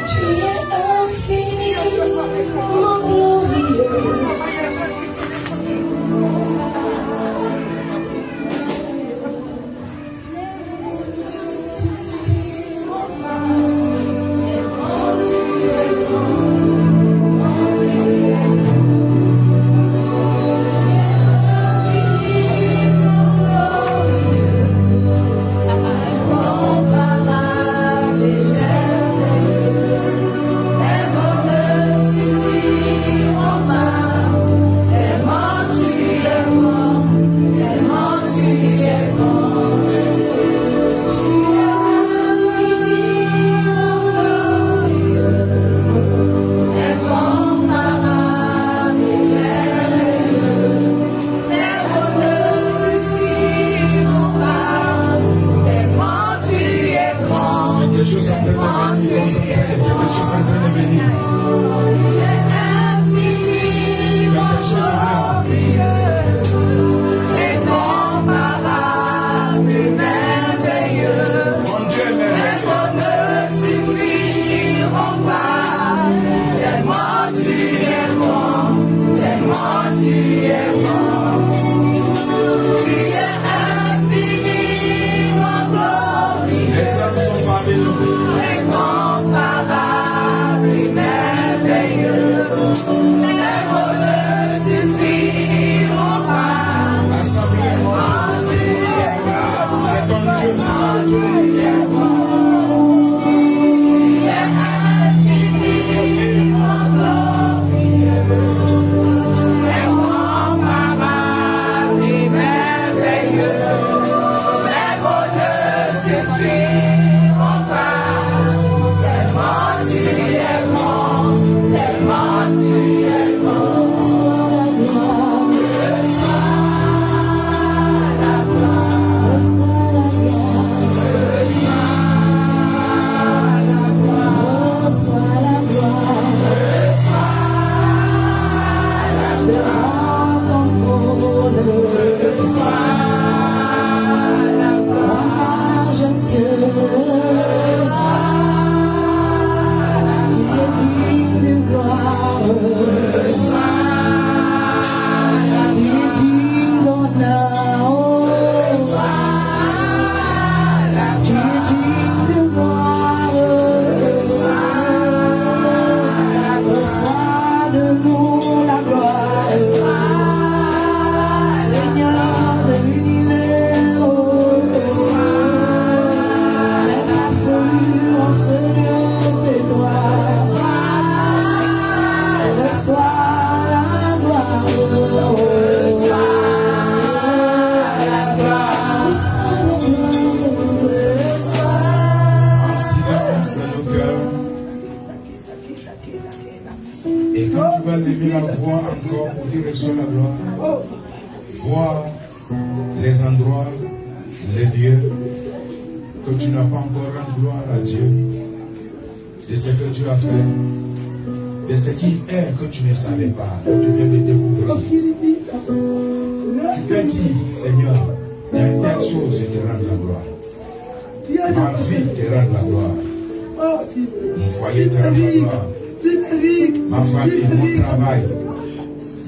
Tu es infini, mon glorieux.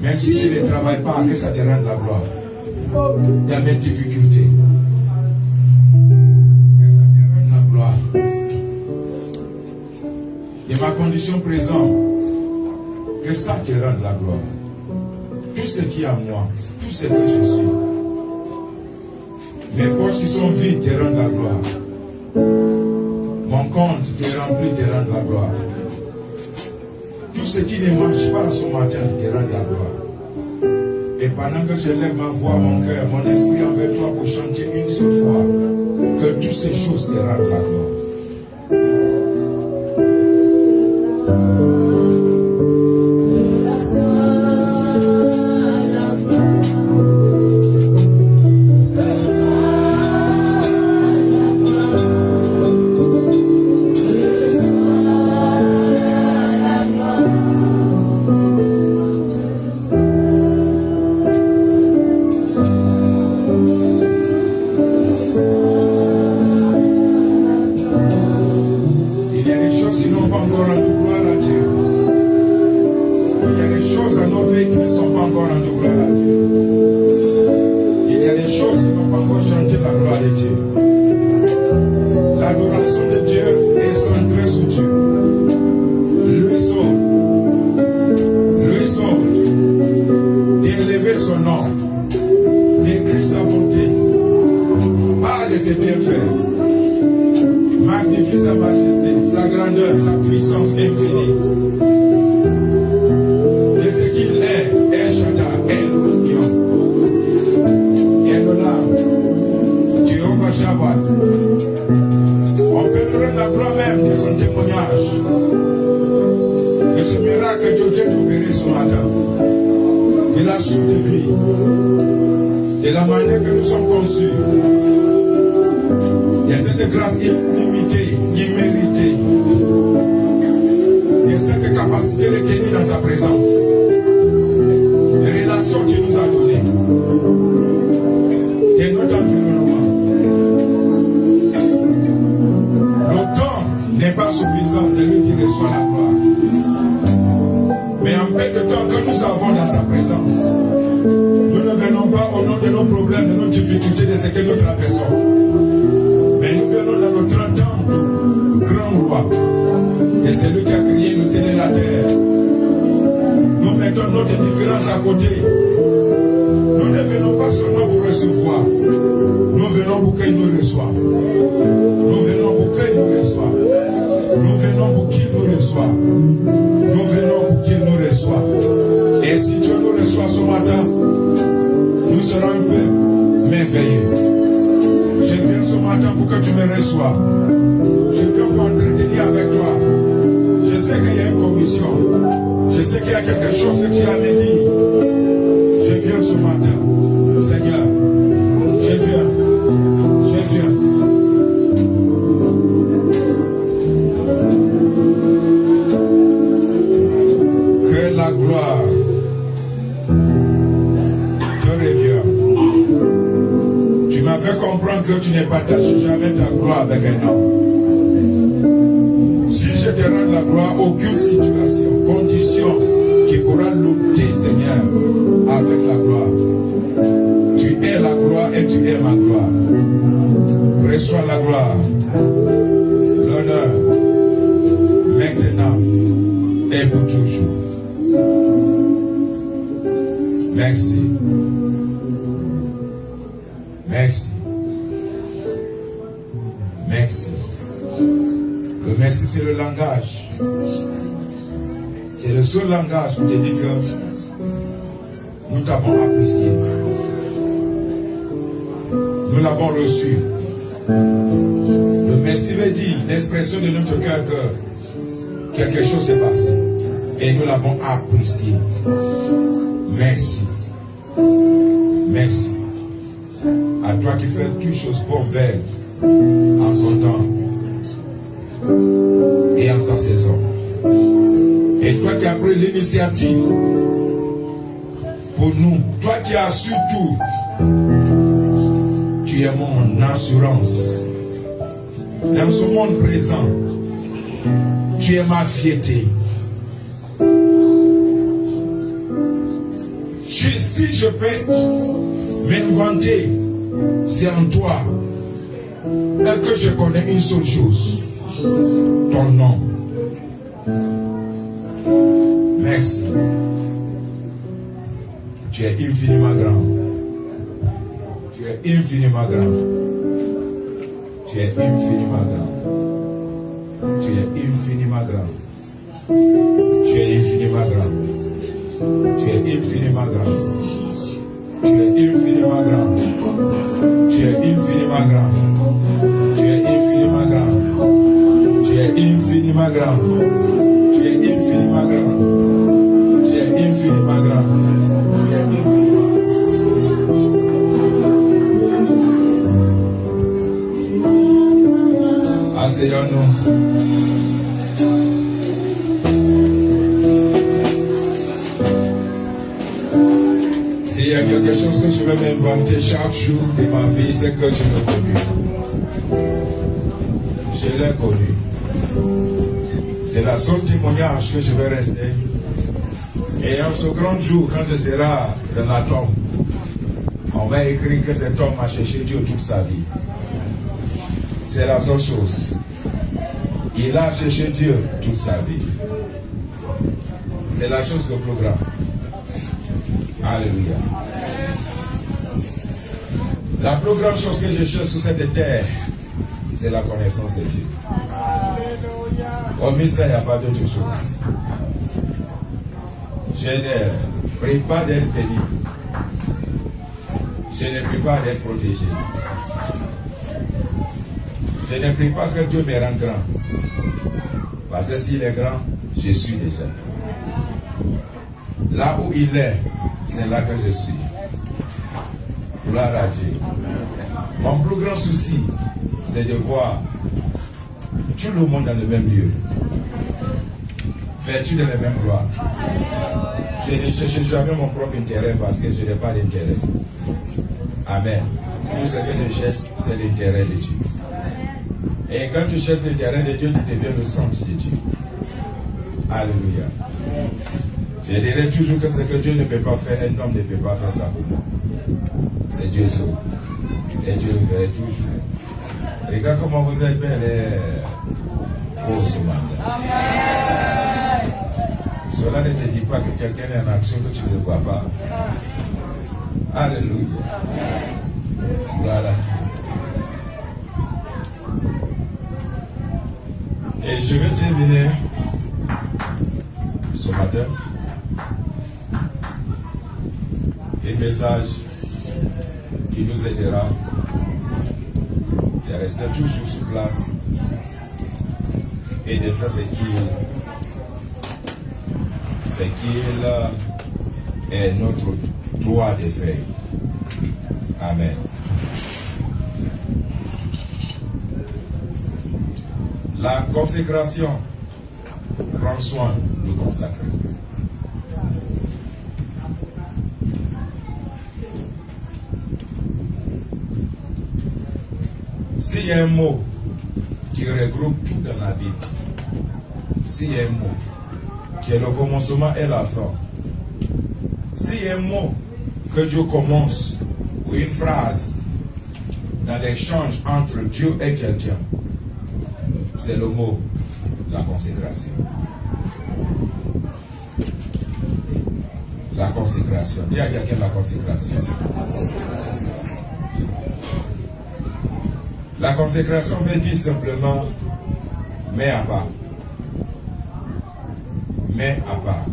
Même si je ne travaille pas, que ça te rende la gloire. Dans mes difficultés, que ça te rende la gloire. De ma condition présente, que ça te rende la gloire. Tout ce qui est à moi, tout ce que je suis. Mes poches qui sont vides te rendent la gloire. Mon compte qui est rempli te rend la gloire. Tout ce qui ne marche pas ce matin te rend la gloire. Et pendant que je lève ma voix, mon cœur, mon esprit envers toi pour chanter une seule fois, que toutes ces choses te rendent la gloire. notre différence à côté. Nous ne venons pas seulement pour recevoir. Nous venons pour qu'il nous reçoive. Nous venons pour qu'il nous reçoive. Nous venons pour qu'il nous reçoive. Nous venons pour qu'il nous reçoive. Et si Dieu nous reçoit ce matin, nous serons un peu merveilleux. Je viens ce matin pour que tu me reçoives. Je viens pour entretenir avec toi. Je sais qu'il y a une commission. Je sais qu'il y a quelque chose que tu as me dit. Je viens ce matin. Seigneur, je viens. Je viens. Que la gloire te revienne. Tu m'as fait comprendre que tu n'es pas taché jamais ta gloire avec un homme. Si je te rends la gloire, aucune situation, condition qui pourra lutter, Seigneur, avec la gloire. Tu es la gloire et tu es ma gloire. Reçois la gloire, l'honneur, maintenant et pour toujours. Merci. Merci. Merci. Le merci, c'est le langage. C'est le seul langage pour te dire que nous t'avons apprécié. Nous l'avons reçu. Le merci veut dire l'expression de notre cœur que quelque chose s'est passé. Et nous l'avons apprécié. Merci. Merci. À toi qui fais toutes choses pour belles en son temps et en sa saison. Et toi qui as pris l'initiative pour nous, toi qui as su tout, tu es mon assurance. Dans ce monde présent, tu es ma fierté. Si je peux m'inventer, c'est en toi et que je connais une seule chose, ton nom. Merci. Tu es infiniment grand. Tu es infiniment grand. Tu es infiniment grand. Tu es infiniment grand. Tu es infiniment grand. Tu es infiniment grand. Tu es infiniment grand. Tu es infiniment grand. Tu es infiniment grand. Tu es infiniment grand. Tu es infiniment grand. Tu es infiniment grand. Asseyons-nous. S'il y a quelque chose que je vais m'inventer chaque jour de ma vie, c'est que je l'ai connu. Je l'ai connu. C'est la seule témoignage que je vais rester. Et en ce grand jour, quand je serai dans la tombe, on va écrire que cet homme a cherché Dieu toute sa vie. C'est la seule chose. Il a cherché Dieu toute sa vie. C'est la chose le plus grande. Alléluia. La plus grande chose que je cherche sur cette terre, c'est la connaissance de Dieu. Hormis ça, il n'y a pas d'autre chose. Je ne prie pas d'être béni. Je ne prie pas d'être protégé. Je ne prie pas que Dieu me rende grand. Parce que s'il est grand, je suis déjà. Là où il est, c'est là que je suis. Gloire à Dieu. Mon plus grand souci, c'est de voir tout le monde dans le même lieu. Fais-tu dans la même gloire. Je ne cherche jamais mon propre intérêt parce que je n'ai pas d'intérêt. Amen. Tout ce que je cherche, c'est l'intérêt de Dieu. Et quand tu cherches l'intérêt de Dieu, tu deviens le centre de Dieu. Alléluia. Je dirais toujours que ce que Dieu ne peut pas faire, un homme ne peut pas faire ça pour moi. C'est Dieu seul. Et Dieu le fait toujours. Regarde comment vous êtes belle et beau ce matin. Cela ne te dit pas que quelqu'un est en action que tu ne le vois pas. Alléluia. Voilà. Et je vais terminer ce matin un message qui nous aidera de rester toujours sur place et de faire ce qu'il est notre droit de faire. Amen. La consécration prend soin de consacrer. S'il y a un mot qui regroupe tout dans la Bible, s'il y a un mot qui est le commencement et la fin, s'il y a un mot que Dieu commence ou une phrase dans l'échange entre Dieu et quelqu'un, c'est le mot la consécration. La consécration. Dis à quelqu'un la consécration. La consécration veut dire simplement mets à part. Mets à part.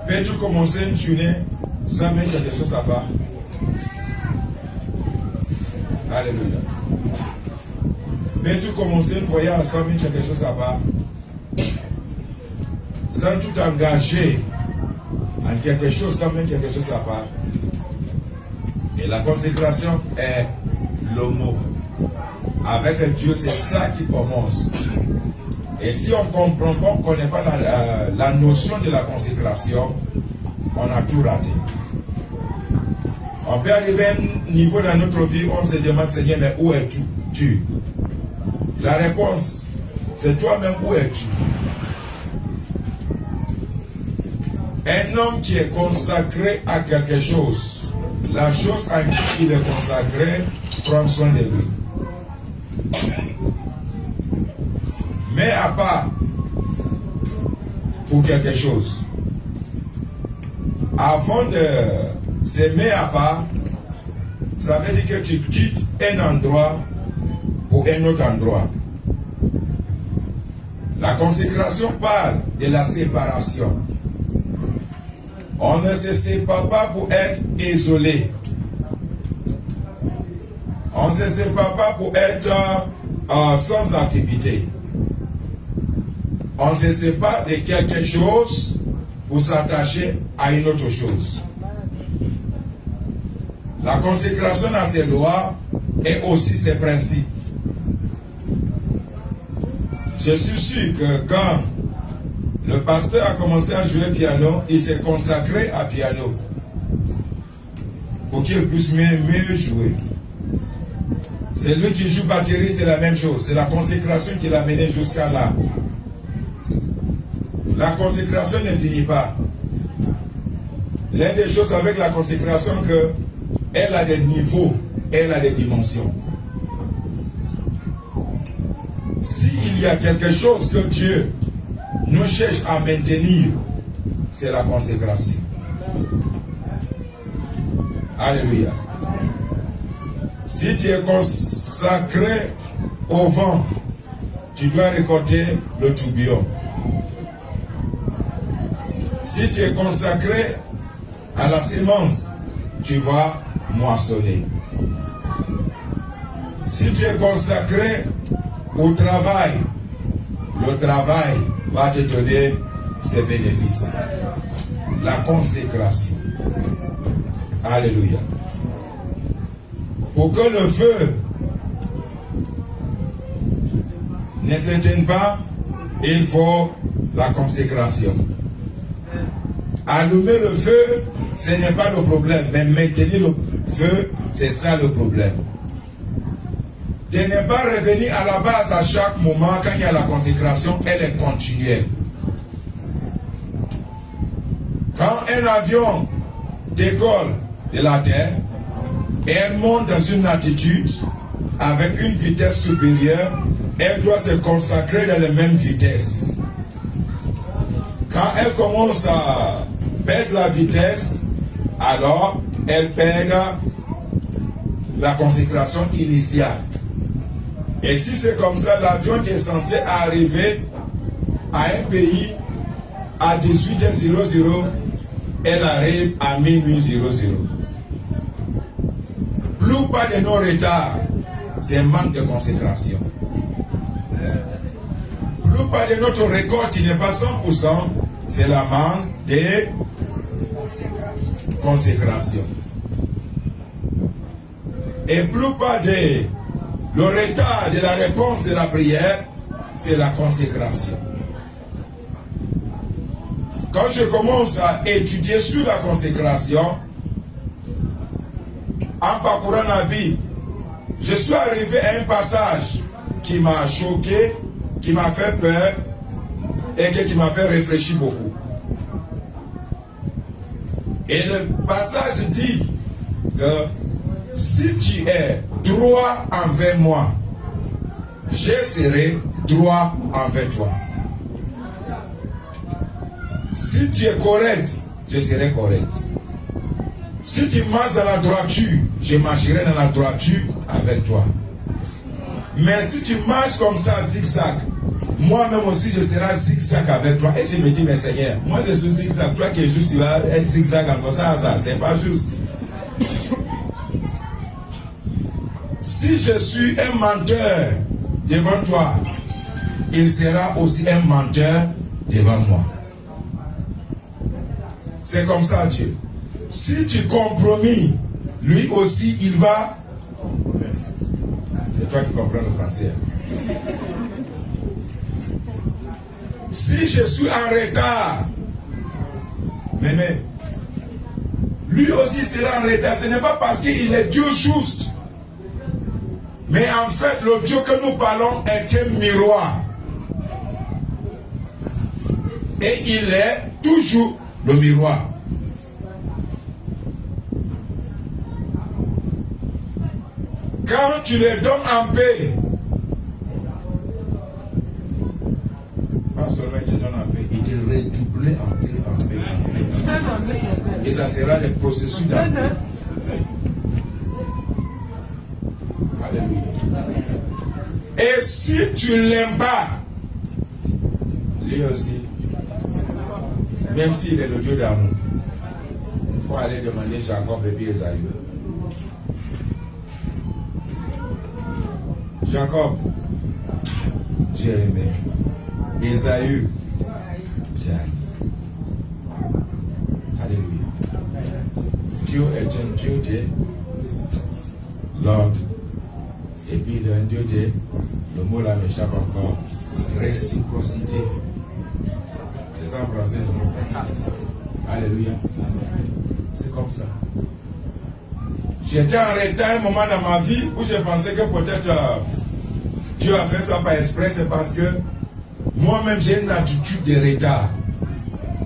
Peux-tu commencer une journée sans mettre quelque chose à part? Alléluia. Peux-tu commencer une voyage sans mettre quelque chose à part? Sans tout engager en quelque chose, sans mettre quelque chose à part. Et la consécration est le mot. Avec Dieu, c'est ça qui commence. Et si on ne comprend pas, on ne connaît pas la notion de la consécration, on a tout raté. On peut arriver à un niveau dans notre vie où on se demande, Seigneur, mais où es-tu? La réponse, c'est toi-même, où es-tu? Un homme qui est consacré à quelque chose, la chose à qui il est consacré, prend soin de lui. Mais à part pour quelque chose, avant de se mettre à part, ça veut dire que tu quittes un endroit pour un autre endroit. La consécration parle de la séparation. On ne se sépare pas pour être isolé. On ne se sépare pas pour être sans activité. On se sépare de quelque chose pour s'attacher à une autre chose. La consécration a ses lois et aussi ses principes. Je suis sûr que quand le pasteur a commencé à jouer piano, il s'est consacré à piano pour qu'il puisse mieux jouer. Celui qui joue batterie, c'est la même chose. C'est la consécration qui l'a mené jusqu'à là. La consécration ne finit pas. L'une des choses avec la consécration, qu'elle a des niveaux, elle a des dimensions. S'il y a quelque chose que Dieu nous cherche à maintenir, c'est la consécration. Alléluia. Si tu es consacré au vent, tu dois récolter le tourbillon. Si tu es consacré à la semence, tu vas moissonner. Si tu es consacré au travail, le travail va te donner ses bénéfices. La consécration. Alléluia. Pour que le feu ne s'éteigne pas, il faut la consécration. Allumer le feu, ce n'est pas le problème, mais maintenir le feu, c'est ça le problème. De ne pas revenir à la base à chaque moment quand il y a la consécration, elle est continuelle. Quand un avion décolle de la terre et elle monte dans une altitude avec une vitesse supérieure, elle doit se consacrer dans la même vitesse. Quand elle commence à perdre la vitesse, alors elle perd la consécration initiale. Et si c'est comme ça, l'avion qui est censé arriver à un pays à 18h00, elle arrive à minuit 00. Plus pas de nos retards, c'est un manque de consécration. Plus pas de notre record qui n'est pas 100%, c'est la manque de consécration. Et plus pas de le retard de la réponse de la prière, c'est la consécration. Quand je commence à étudier sur la consécration, en parcourant la Bible, je suis arrivé à un passage qui m'a choqué, qui m'a fait peur et qui m'a fait réfléchir beaucoup. Et le passage dit que si tu es droit envers moi, je serai droit envers toi. Si tu es correct, je serai correct. Si tu marches dans la droiture, je marcherai dans la droiture avec toi. Mais si tu marches comme ça, zigzag, moi-même aussi je serai zigzag avec toi. Et je me dis, mais Seigneur, moi je suis zigzag, toi qui es juste, tu vas être zigzag encore ça, c'est pas juste. Si je suis un menteur devant toi, il sera aussi un menteur devant moi. C'est comme ça, Dieu. Si tu compromis, lui aussi, il va... C'est toi qui comprends le français. Si je suis en retard, mais lui aussi sera en retard. Ce n'est pas parce qu'il est Dieu juste. Mais en fait, le Dieu que nous parlons est un miroir. Et il est toujours le miroir. Quand tu les donnes en paix, pas seulement tu donnes en paix, il te redouble en paix, en paix, en paix. Et ça sera le processus d'en paix. Alléluia. Et si tu l'aimes pas, lui aussi, même s'il est le Dieu d'amour, il faut aller demander Jacob et puis Esaü. Jacob, j'ai aimé. Esaü, j'ai haï. Alléluia. Dieu est un Dieu de l'ordre. Et puis il est un Dieu de, le mot là m'échappe encore, réciprocité. C'est ça en français, c'est ça. Alléluia. C'est comme ça. J'étais en retard un moment dans ma vie où je pensais que peut-être Dieu a fait ça par exprès, c'est parce que moi-même j'ai une attitude de retard.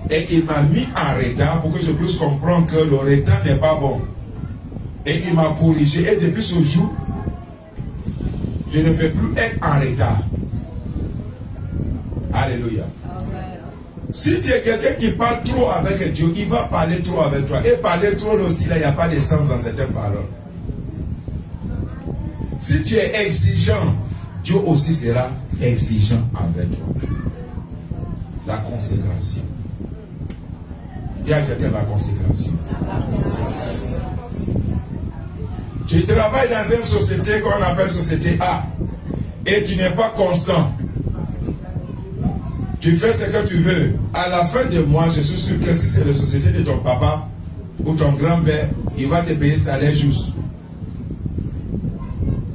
Et il m'a mis en retard pour que je puisse comprendre que le retard n'est pas bon. Et il m'a corrigé. Et depuis ce jour, je ne vais plus être en retard. Alléluia. Si tu es quelqu'un qui parle trop avec Dieu, il va parler trop avec toi. Et parler trop aussi, là, il n'y a pas de sens dans certaines paroles. Si tu es exigeant, Dieu aussi sera exigeant avec toi. La consécration. Dis à quelqu'un la consécration. Tu travailles dans une société qu'on appelle société A et tu n'es pas constant. Tu fais ce que tu veux. À la fin du mois, je suis sûr que si c'est la société de ton papa ou ton grand-père, il va te payer salaire juste.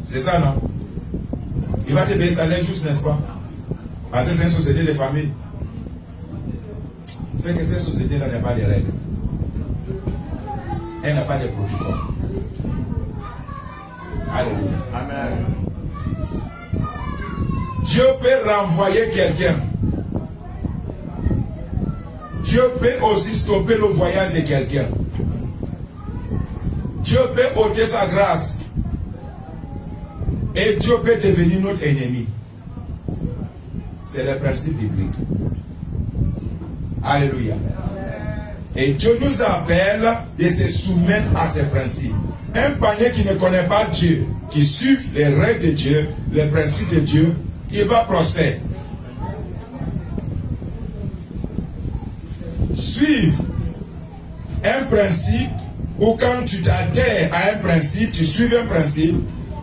C'est ça, non? Il va te payer salaire juste, n'est-ce pas? Parce que c'est une société de famille. C'est que cette société-là n'a pas de règles. Elle n'a pas de protocole. Alléluia. Amen. Dieu peut renvoyer quelqu'un. Dieu peut aussi stopper le voyage de quelqu'un. Dieu peut ôter sa grâce. Et Dieu peut devenir notre ennemi. C'est le principe biblique. Alléluia. Et Dieu nous appelle de se soumettre à ses principes. Un panier qui ne connaît pas Dieu, qui suit les règles de Dieu, les principes de Dieu, il va prospérer. Suivre un principe, ou quand tu t'adhères à un principe, tu suis un principe,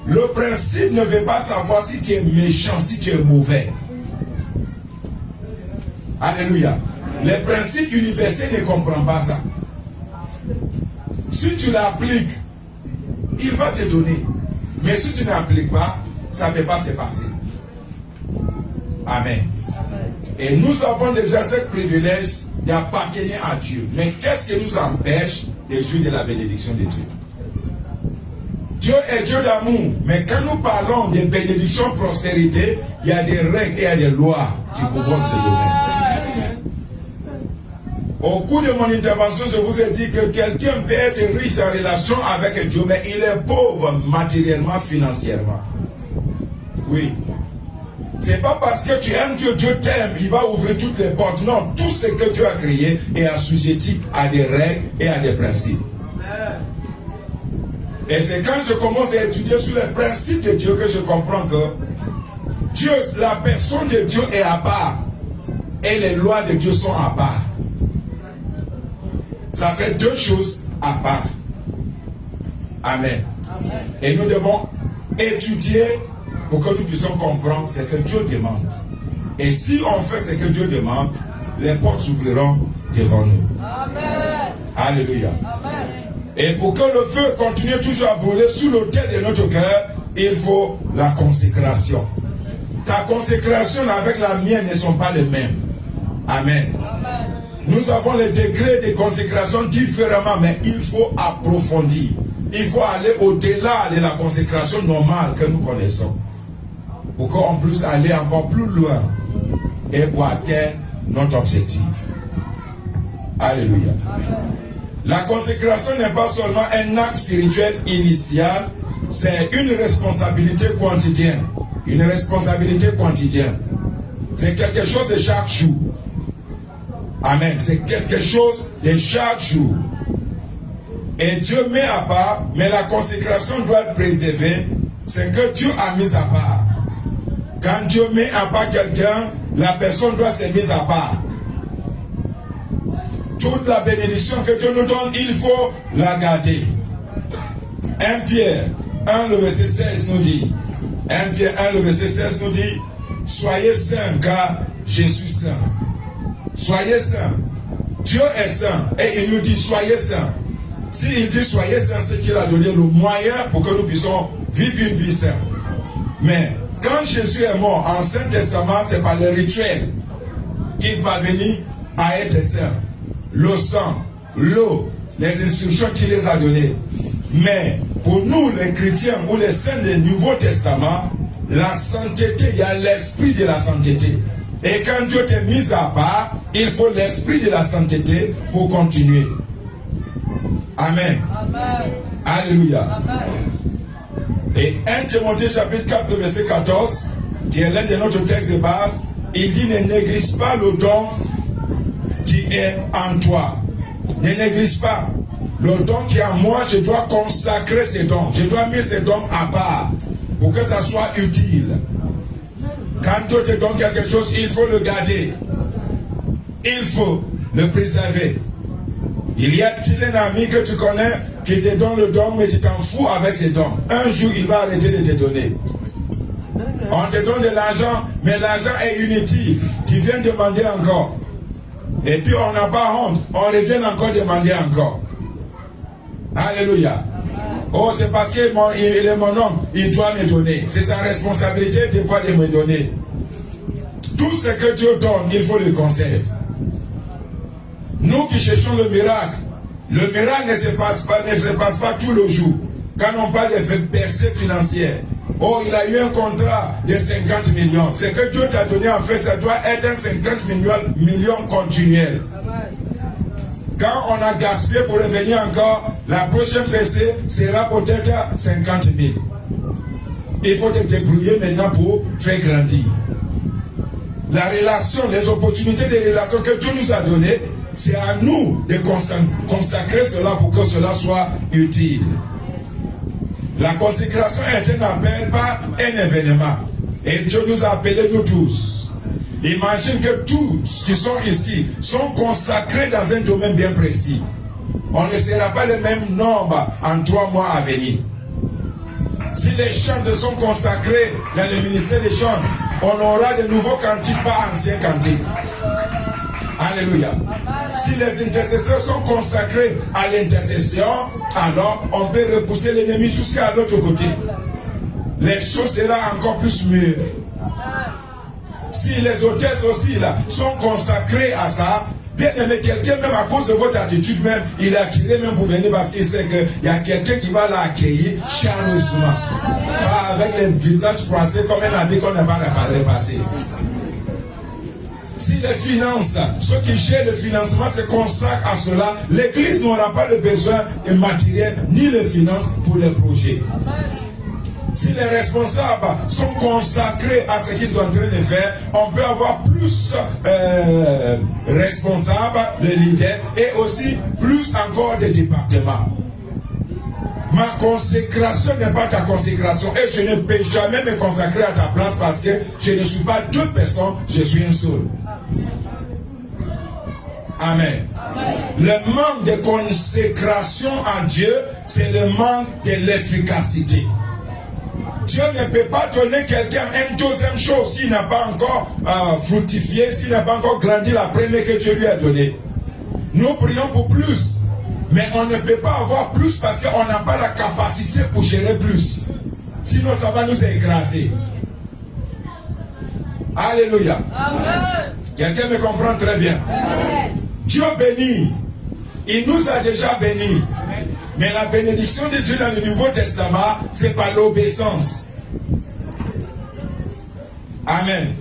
le principe ne veut pas savoir si tu es méchant, si tu es mauvais. Alléluia. Les principes universels ne comprennent pas ça. Si tu l'appliques, il va te donner. Mais si tu n'appliques pas, ça ne peut pas se passer. Amen. Et nous avons déjà ce privilège d'appartenir à Dieu. Mais qu'est-ce qui nous empêche de jouir de la bénédiction de Dieu? Dieu est Dieu d'amour. Mais quand nous parlons de bénédiction, prospérité, il y a des règles et il y a des lois qui gouvernent ce domaine. Au cours de mon intervention, je vous ai dit que quelqu'un peut être riche en relation avec Dieu, mais il est pauvre matériellement, financièrement. Oui. C'est pas parce que tu aimes Dieu, Dieu t'aime, il va ouvrir toutes les portes. Non, tout ce que Dieu a créé est assujetti à des règles et à des principes. Et c'est quand je commence à étudier sur les principes de Dieu que je comprends que Dieu, la personne de Dieu est à part. Et les lois de Dieu sont à part. Ça fait deux choses à part. Amen. Amen. Et nous devons étudier pour que nous puissions comprendre ce que Dieu demande. Et si on fait ce que Dieu demande, les portes s'ouvriront devant nous. Amen. Alléluia. Amen. Et pour que le feu continue toujours à brûler sous l'autel de notre cœur, il faut la consécration. Ta consécration avec la mienne ne sont pas les mêmes. Amen. Amen. Nous avons les degrés de consécration différemment, mais il faut approfondir. Il faut aller au-delà de la consécration normale que nous connaissons. Pour qu'on puisse aller encore plus loin et pour atteindre notre objectif. Alléluia. La consécration n'est pas seulement un acte spirituel initial, c'est une responsabilité quotidienne. Une responsabilité quotidienne. C'est quelque chose de chaque jour. Amen. C'est quelque chose de chaque jour. Et Dieu met à part, mais la consécration doit être préservée. C'est que Dieu a mis à part. Quand Dieu met à part quelqu'un, la personne doit se mettre à part. Toute la bénédiction que Dieu nous donne, il faut la garder. 1 Pierre 1, le verset 16 nous dit, 1 Pierre 1, le verset 16 nous dit, soyez saints car je suis saint. Soyez saints. Dieu est saint et il nous dit soyez saints. S'il dit soyez saints, c'est qu'il a donné le moyen pour que nous puissions vivre une vie sainte. Mais quand Jésus est mort en Ancien Testament, c'est par le rituel qu'il va venir à être saint. Le sang, l'eau, les instructions qu'il les a données. Mais pour nous, les chrétiens ou les saints du Nouveau Testament, la sainteté, il y a l'esprit de la sainteté. Et quand Dieu t'est mis à part, il faut l'esprit de la sainteté pour continuer. Amen. Amen. Alléluia. Amen. Et 1 Timothée chapitre 4, verset 14, qui est l'un de notre texte de base, il dit ne néglige pas le don qui est en toi. Ne néglige pas le don qui est en moi. Je dois consacrer ces dons. Je dois mettre ces dons à part pour que ça soit utile. Quand Dieu te donne quelque chose, il faut le garder. Il faut le préserver. Il y a-t-il un ami que tu connais qui te donne le don, mais tu t'en fous avec ses dons. Un jour, il va arrêter de te donner. On te donne de l'argent, mais l'argent est inutile. Tu viens demander encore. Et puis on n'a pas honte. On revient encore demander encore. Alléluia. Oh, c'est parce qu'il est mon homme, il doit me donner. C'est sa responsabilité de quoi de me donner. Tout ce que Dieu donne, il faut le conserver. Nous qui cherchons le miracle ne se passe pas tout le jour. Quand on parle de percée financière, oh, il a eu un contrat de 50 millions. Ce que Dieu t'a donné, en fait, ça doit être un 50 millions continuel. Quand on a gaspillé pour revenir encore, la prochaine percée sera peut-être 50 000. Il faut te débrouiller maintenant pour faire grandir. la relation, les opportunités de relation que Dieu nous a données, c'est à nous de consacrer cela pour que cela soit utile. La consécration est un appel, pas un événement. Et Dieu nous a appelés, nous tous. Imagine que tous qui sont ici sont consacrés dans un domaine bien précis. On ne sera pas le même nombre en 3 mois à venir. Si les chants sont consacrés dans le ministère des chants, on aura de nouveaux cantiques, pas anciens cantiques. Alléluia. Si les intercesseurs sont consacrés à l'intercession, alors on peut repousser l'ennemi jusqu'à l'autre côté. Les choses seront encore plus mûres. Si les hôtesses aussi là sont consacrés à ça, bien aimé, quelqu'un même à cause de votre attitude même, il est attiré même pour venir parce qu'il sait qu'il y a quelqu'un qui va l'accueillir chaleureusement. Pas avec les visages froissés comme un habit qu'on n'a pas réparé passé. Si les finances, ceux qui gèrent le financement se consacrent à cela, l'église n'aura pas le besoin de matériel ni de finances pour les projets. Si les responsables sont consacrés à ce qu'ils sont en train de faire, on peut avoir plus responsables, de leaders, et aussi plus encore de départements. Ma consécration n'est pas ta consécration, et je ne peux jamais me consacrer à ta place parce que je ne suis pas 2 personnes, je suis un seul. Amen. Amen. Le manque de consécration à Dieu, c'est le manque de l'efficacité. Dieu ne peut pas donner quelqu'un une deuxième chose s'il n'a pas encore fructifié, s'il n'a pas encore grandi la première que Dieu lui a donnée. Nous prions pour plus, mais on ne peut pas avoir plus parce qu'on n'a pas la capacité pour gérer plus. Sinon, ça va nous écraser. Alléluia. Amen. Quelqu'un me comprend très bien. Amen. Dieu bénit. Il nous a déjà bénis. Mais la bénédiction de Dieu dans le Nouveau Testament, c'est par l'obéissance. Amen.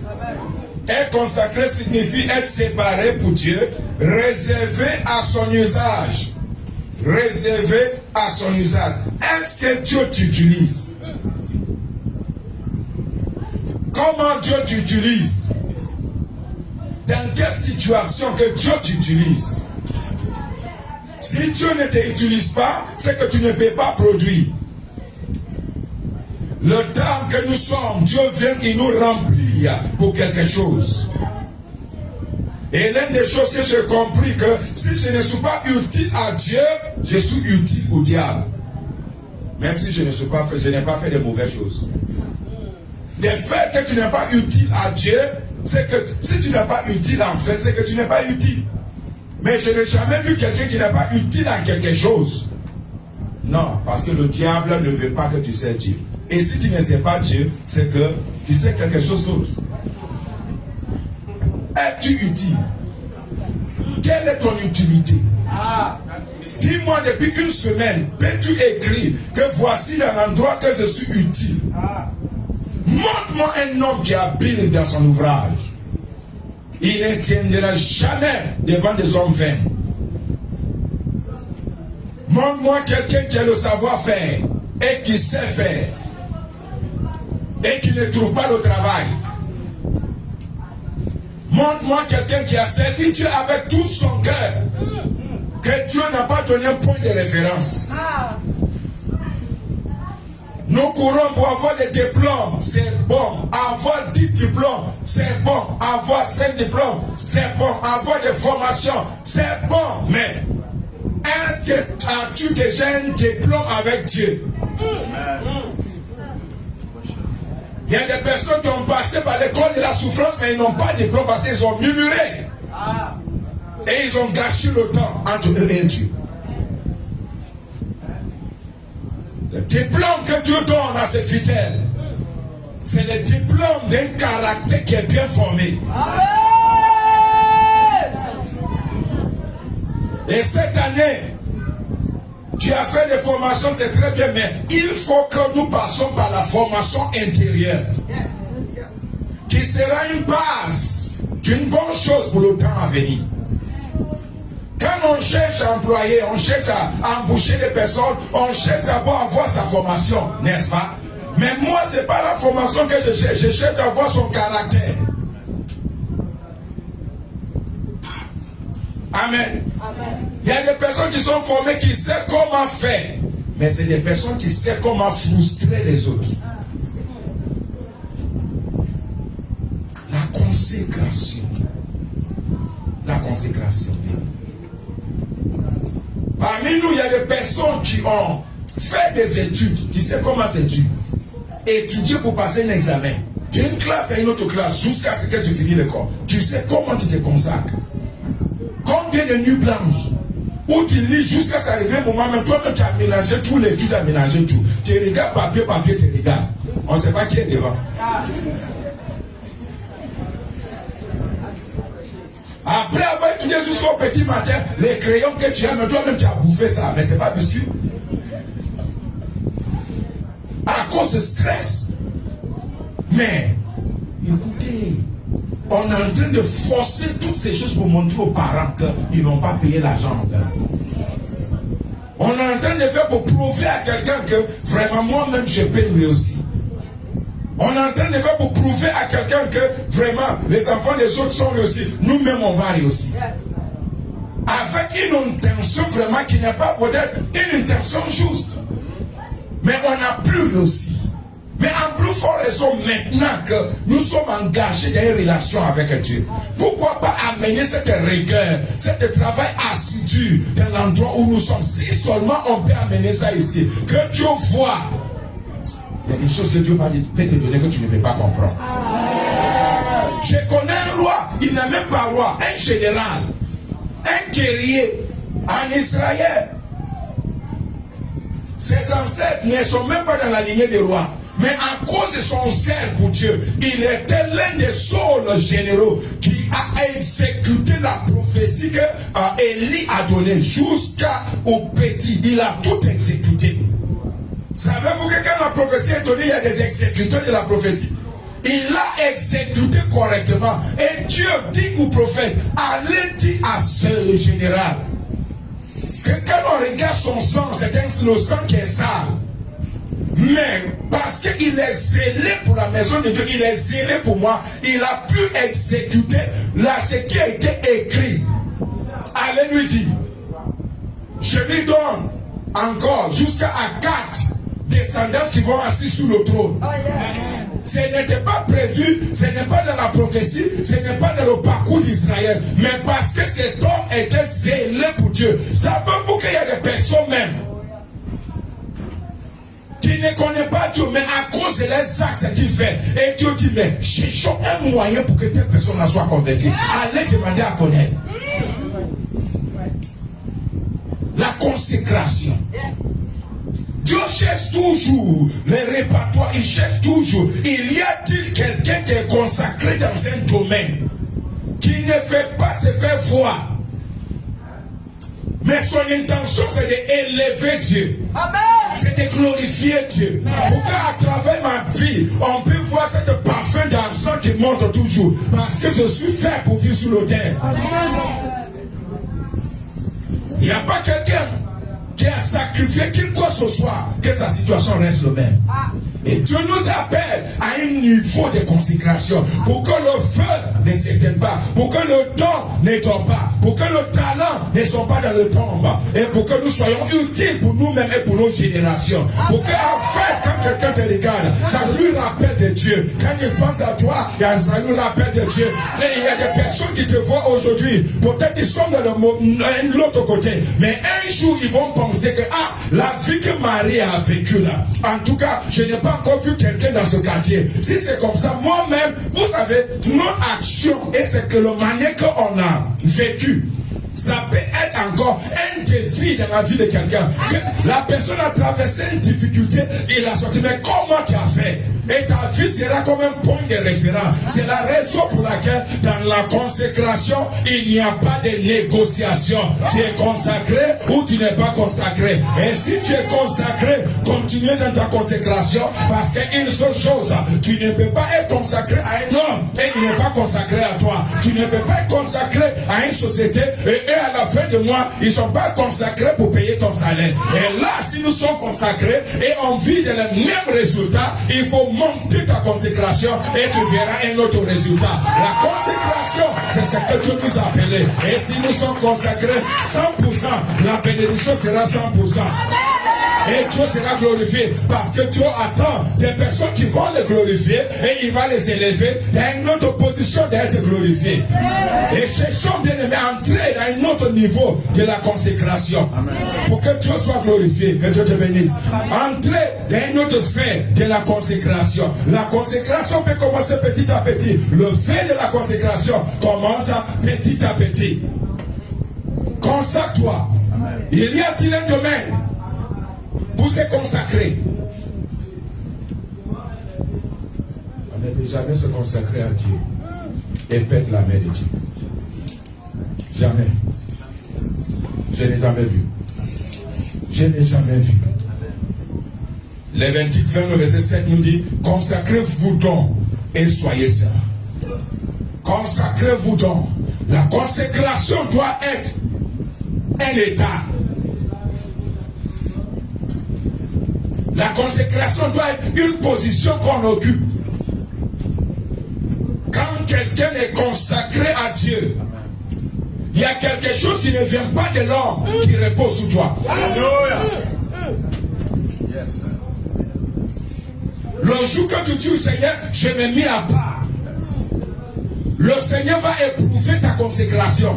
Être consacré signifie être séparé pour Dieu, réservé à son usage. Réservé à son usage. Est-ce que Dieu t'utilise? Comment Dieu t'utilise? Dans quelle situation que Dieu t'utilise? Si Dieu ne t'utilise pas, c'est que tu ne peux pas produire. Le temps que nous sommes, Dieu vient et nous remplit pour quelque chose. Et l'une des choses que j'ai compris, que si je ne suis pas utile à Dieu, je suis utile au diable. Même si je n'ai pas fait de mauvaises choses. Le fait que tu n'es pas utile à Dieu, c'est que si tu n'es pas utile en fait, c'est que tu n'es pas utile. Mais je n'ai jamais vu quelqu'un qui n'est pas utile à quelque chose. Non, parce que le diable ne veut pas que tu sais Dieu. Et si tu ne sais pas Dieu, c'est que tu sais quelque chose d'autre. Es-tu utile? Quelle est ton utilité? Dis-moi depuis une semaine, peux-tu écrire que voici l'endroit que je suis utile? Montre-moi un homme qui habite dans son ouvrage. Il ne tiendra jamais devant des hommes vains. Montre-moi quelqu'un qui a le savoir-faire et qui sait faire et qui ne trouve pas le travail. Montre-moi quelqu'un qui a servi Dieu avec tout son cœur, que Dieu n'a pas donné un point de référence. Nous courons pour avoir des diplômes, c'est bon. Avoir 10 diplômes, c'est bon. Avoir 5 diplômes, c'est bon. Avoir des formations, c'est bon. Mais est-ce que as-tu déjà un diplôme avec Dieu? Il y a des personnes qui ont passé par l'école de la souffrance, mais ils n'ont pas de diplôme parce qu'ils ont murmuré. Et ils ont gâché le temps entre eux et Dieu. Le diplôme que Dieu donne à ses fidèles, c'est le diplôme d'un caractère qui est bien formé. Et cette année, tu as fait des formations, c'est très bien, mais il faut que nous passions par la formation intérieure, qui sera une base d'une bonne chose pour le temps à venir. Quand on cherche à employer, on cherche à embaucher des personnes, on cherche d'abord à avoir sa formation, n'est-ce pas? Mais moi, ce n'est pas la formation que je cherche à avoir son caractère. Amen. Il y a des personnes qui sont formées qui savent comment faire. Mais c'est des personnes qui savent comment frustrer les autres. La consécration. La consécration. Parmi nous, il y a des personnes qui ont fait des études. Tu sais comment c'est dur. Étudier pour passer un examen. D'une classe à une autre classe jusqu'à ce que tu finis l'école. Tu sais comment tu te consacres. Combien de nuits blanches où tu lis jusqu'à ce arriver un moment, même toi-même tu as mélangé tout, l'étude, tu as mélangé tout. Tu regardes papier, tu regardes. On ne sait pas qui est devant. Après avoir étudié jusqu'au petit matin, les crayons que tu as, mais toi-même tu as bouffé ça. Mais ce n'est pas biscuit. À cause de stress. Mais, écoutez, on est en train de forcer toutes ces choses pour montrer aux parents qu'ils n'ont pas payé l'argent en vain. On est en train de faire pour prouver à quelqu'un que vraiment moi-même je paye lui aussi. On est en train de faire pour prouver à quelqu'un que vraiment les enfants des autres sont réussis. Nous-mêmes on va réussir. Avec une intention vraiment qui n'est pas peut-être une intention juste. Mais on n'a plus réussi. Mais en plus fort raison maintenant que nous sommes engagés dans une relation avec Dieu. Pourquoi pas amener cette rigueur, ce travail assidu dans l'endroit où nous sommes. Si seulement on peut amener ça ici. Que Dieu voit. Il y a des choses que Dieu peut te donner que tu ne peux pas comprendre. Je connais un roi, il n'est même pas roi, un général, un guerrier en Israël. Ses ancêtres ne sont même pas dans la lignée des rois. Mais à cause de son zèle pour Dieu, il était l'un des seuls généraux qui a exécuté la prophétie que Élie a donnée jusqu'au petit. Il a tout exécuté. Savez-vous que quand la prophétie est donnée, il y a des exécuteurs de la prophétie. Il l'a exécuté correctement. Et Dieu dit au prophète, allez dire à ce général que quand on regarde son sang, c'est le sang qui est sale. Mais parce qu'il est zélé pour la maison de Dieu, il est zélé pour moi, il a pu exécuter là ce qui a été écrit. Allez lui dire, je lui donne encore jusqu'à 4 descendants qui vont assis sous le trône. Ce n'était pas prévu, ce n'est pas dans la prophétie, ce n'est pas dans le parcours d'Israël, mais parce que cet homme était zélé pour Dieu. Savez-vous qu'il y a des personnes même qui ne connaît pas Dieu, mais à cause de les actes qu'il fait. Et Dieu dit, mais cherchons un moyen pour que telle personne soit convertie. Allez demander à connaître. La consécration. Dieu cherche toujours les répertoires, il cherche toujours. Il y a-t-il quelqu'un qui est consacré dans un domaine, qui ne fait pas se faire voir? Mais son intention, c'est d'élever Dieu. C'est de glorifier Dieu. Pour qu'à travers ma vie, on peut voir cette parfum d'encens qui monte toujours. Parce que je suis fait pour vivre sur l'autel. Il n'y a pas quelqu'un qui a sacrifié qui quoi que ce soit, que sa situation reste le même. Et Dieu nous appelle à un niveau de consécration pour que le feu ne s'éteigne pas, pour que le don ne tombe pas, pour que le talent ne soit pas dans le tombe, et pour que nous soyons utiles pour nous-mêmes et pour nos générations. Pour que, enfin, quand quelqu'un te regarde, ça lui rappelle de Dieu. Quand il pense à toi, ça lui rappelle de Dieu. Et il y a des personnes qui te voient aujourd'hui, peut-être qu'ils sont dans l'autre côté, mais un jour ils vont penser que, la vie que Marie a vécue là, en tout cas, je n'ai pas encore vu quelqu'un dans ce quartier. Si c'est comme ça, moi-même, vous savez, notre action, et c'est que le manière qu'on a vécu, ça peut être encore un défi dans la vie de quelqu'un. La personne a traversé une difficulté, il a sorti, mais comment tu as fait? Et ta vie sera comme un point de référence. C'est la raison pour laquelle dans la consécration, il n'y a pas de négociation. Tu es consacré ou tu n'es pas consacré. Et si tu es consacré, continue dans ta consécration, parce qu'une seule chose, tu ne peux pas être consacré à un homme et il n'est pas consacré à toi. Tu ne peux pas être consacré à une société et eux à la fin de mois, ils ne sont pas consacrés pour payer ton salaire. Et là, si nous sommes consacrés et on vit dans les mêmes résultats, il faut augmenter ta consécration et tu verras un autre résultat. La consécration, c'est ce que Dieu nous a appelé. Et si nous sommes consacrés 100%, la bénédiction sera 100%. Et Dieu sera glorifié parce que Dieu attend des personnes qui vont le glorifier et il va les élever dans une autre position d'être glorifié. Et cherchons bien aimé à entrer dans un autre niveau de la consécration. Amen. Pour que Dieu soit glorifié, que Dieu te bénisse. Entrer dans une autre sphère de la consécration. La consécration peut commencer petit à petit. Le fait de la consécration commence petit à petit. Consacre-toi. Il y a-t-il un domaine pour se consacrer? On ne peut jamais se consacrer à Dieu et perdre la main de Dieu. Jamais. Je n'ai jamais vu. Je n'ai jamais vu. Lévitique 20, verset 7 nous dit: consacrez-vous donc et soyez saints. Consacrez-vous donc. La consécration doit être un état. La consécration doit être une position qu'on occupe. Quand quelqu'un est consacré à Dieu, il y a quelque chose qui ne vient pas de l'homme qui repose sous toi. Alléluia. Le jour que tu dis au Seigneur, je me mets à part, le Seigneur va éprouver ta consécration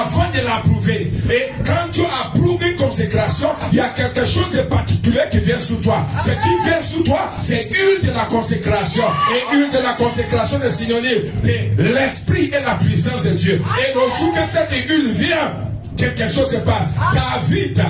avant de l'approuver. Et quand tu approuves une consécration, il y a quelque chose de particulier qui vient sous toi. Ce qui vient sous toi, c'est une de la consécration. Et une de la consécration est synonyme de l'esprit et la puissance de Dieu. Et le jour que cette huile vient, quelque chose se passe. David,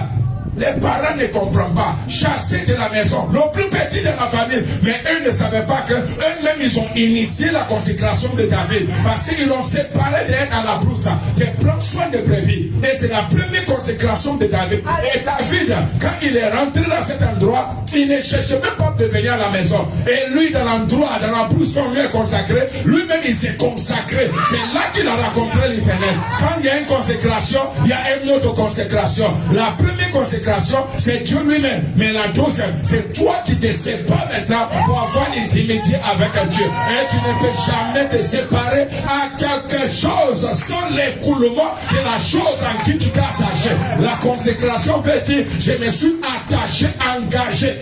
les parents ne comprennent pas. Chassés de la maison, le plus petit de la famille. Mais eux ne savaient pas que eux-mêmes ils ont initié la consécration de David. Parce qu'ils l'ont séparé d'être à la brousse, de prendre soin des brebis. Et c'est la première consécration de David. Et David, quand il est rentré dans cet endroit, il ne cherchait même pas de venir à la maison. Et lui, dans l'endroit, dans la brousse qu'on lui a consacré, lui-même il s'est consacré. C'est là qu'il a rencontré l'Éternel. Quand il y a une consécration, il y a une autre consécration. La première consécration, c'est Dieu lui-même. Mais la deuxième, c'est toi qui te sépares maintenant pour avoir l'intimité avec Dieu. Et tu ne peux jamais te séparer à quelque chose sans l'écoulement de la chose en qui tu t'es attaché. La consécration veut dire, je me suis attaché, engagé,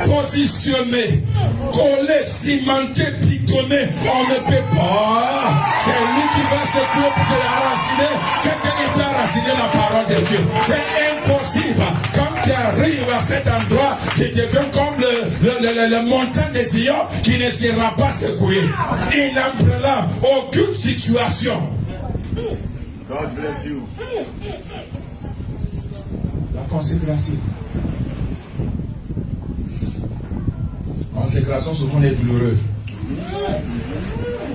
positionné, collé, cimenté, pitonné. On ne peut pas. C'est lui qui va se couper pour te raciner. C'est qu'il peut raciner la parole de Dieu. C'est impossible. Quand tu arrives à cet endroit, tu deviens comme le montagne des Zion qui ne sera pas secoué. Il n'imprègne aucune situation. God bless you. La consécration. Consécration souvent est douloureuse.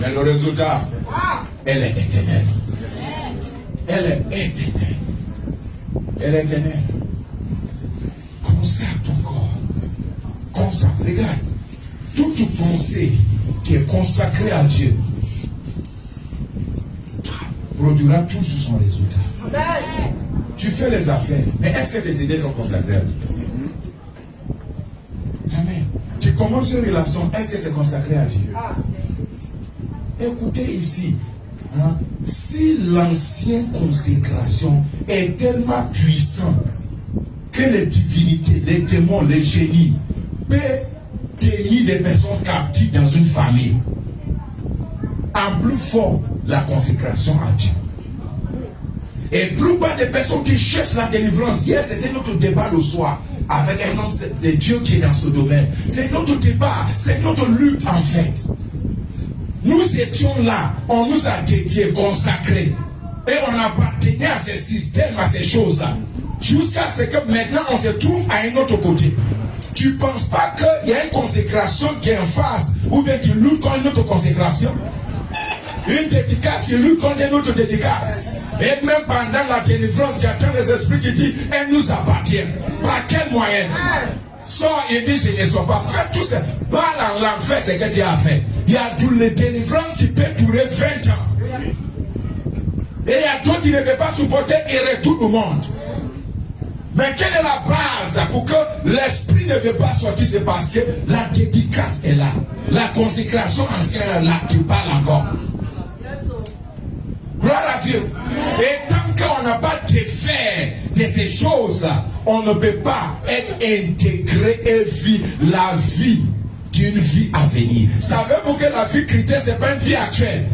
Mais le résultat, elle est éternelle. Elle est éternelle. Elle est éternelle. Consacre ton corps. Consacre. Regarde. Toute pensée qui est consacrée à Dieu produira toujours son résultat. Tu fais les affaires, mais est-ce que tes idées sont consacrées à Dieu? Amen. Tu commences une relation, est-ce que c'est consacré à Dieu? Écoutez ici, hein, si l'ancienne consécration est tellement puissante que les divinités, les démons, les génies peuvent tenir des personnes captives dans une famille, en plus fort la consécration à Dieu. Et plus bas des personnes qui cherchent la délivrance. Hier, c'était notre débat le soir avec un homme de Dieu qui est dans ce domaine. C'est notre débat, c'est notre lutte en fait. Nous étions là, on nous a dédiés, consacrés. Et on appartenait à ces systèmes, à ces choses-là. Jusqu'à ce que maintenant on se trouve à un autre côté. Tu ne penses pas qu'il y a une consécration qui est en face ou bien qui lutte contre une autre consécration? Une dédicace qui lutte contre une autre dédicace. Et même pendant la délivrance, il y a tant des esprits qui disent elle nous appartient. Par quel moyen? Sors et dis je ne sois pas. Fais tout ça. Va dans l'enfer, c'est que tu as fait. Il y a toutes les délivrances qui peuvent durer 20 ans. Et il y a d'autres qui ne peuvent pas supporter et retournent au monde. Mais quelle est la base pour que l'esprit ne veut pas sortir? C'est parce que la dédicace est là. La consécration ancienne est là qui parle encore. Gloire à Dieu. Et tant qu'on n'a pas défait de ces choses-là, on ne peut pas être intégré et vivre la vie d'une vie à venir. Savez-vous que la vie chrétienne, ce n'est pas une vie actuelle?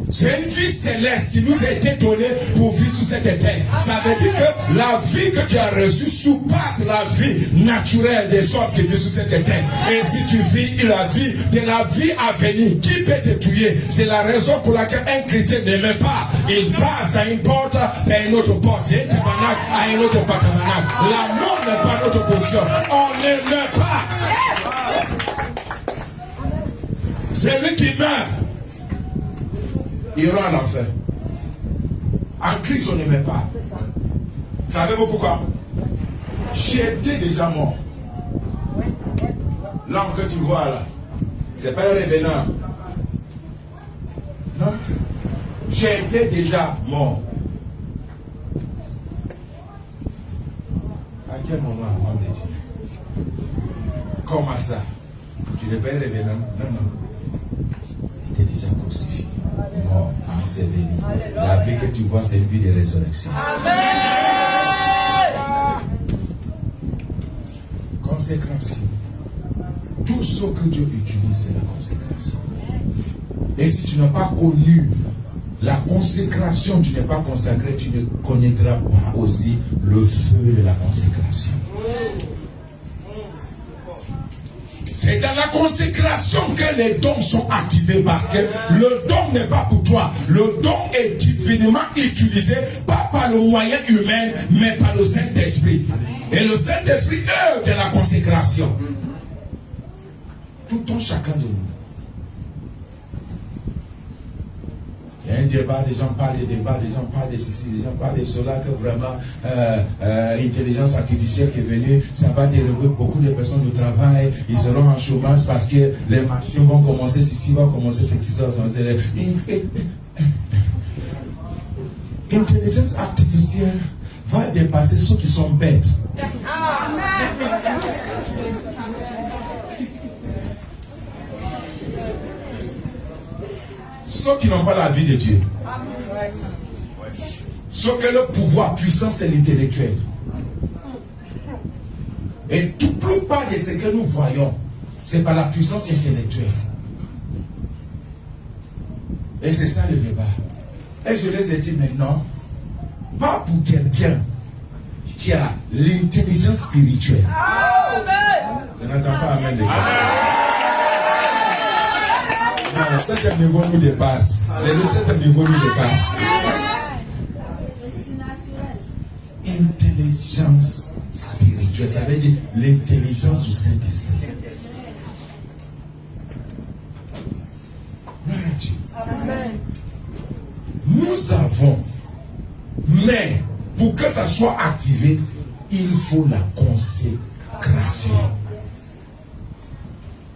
C'est une vie céleste qui nous a été donnée pour vivre sous cette terre. Ça veut dire que la vie que tu as reçue surpasse la vie naturelle des hommes qui vivent sous cette terre. Et si tu vis la vie de la vie à venir, qui peut te tuer? C'est la raison pour laquelle un chrétien n'aime pas. Il passe à une porte, à une autre porte, un tabernacle à une autre tabernacle. La mort n'est pas notre portion. On n'aime pas. C'est lui qui meurt. Ils iront à l'enfer. En Christ, on n'aimait pas. Savez-vous pourquoi? J'étais déjà mort. L'homme que tu vois là, c'est pas un revenant. Non. J'étais déjà mort. À quel moment, homme de Dieu? Comment ça? Tu n'es pas un revenant? Non, non. Tu étais déjà crucifié. Mort, enseveli. La vie que tu vois, c'est une vie de résurrection. Amen. Consécration. Tout ce que Dieu utilise, c'est la consécration. Et si tu n'as pas connu la consécration, tu n'es pas consacré, tu ne connaîtras pas aussi le feu de la consécration. C'est dans la consécration que les dons sont activés, parce que le don n'est pas pour toi. Le don est divinement utilisé, pas par le moyen humain, mais par le Saint-Esprit. Et le Saint-Esprit œuvre de la consécration. Tout en chacun de nous. Il y a un débat, les gens parlent de débat, les gens parlent de ceci, les gens parlent de cela, que vraiment l'intelligence artificielle qui est venue, ça va dérober beaucoup de personnes du travail, ils seront en chômage parce que les machines vont commencer, ceci va commencer, ce qui va commencer. L'intelligence artificielle va dépasser ceux qui sont bêtes. Ceux qui n'ont pas la vie de Dieu. Ceux qui ont le pouvoir, puissance, c'est l'intellectuel. Et tout plupart de ce que nous voyons, c'est par la puissance intellectuelle. Et c'est ça le débat. Et je les ai dit maintenant, pas pour quelqu'un qui a l'intelligence spirituelle. Je n'entends pas amen de ça. Non, cet niveau nous dépasse. Cet niveau nous dépasse. Intelligence spirituelle, ça veut dire l'intelligence du Saint-Esprit. Amen. Nous avons, mais pour que ça soit activé, il faut la consécration.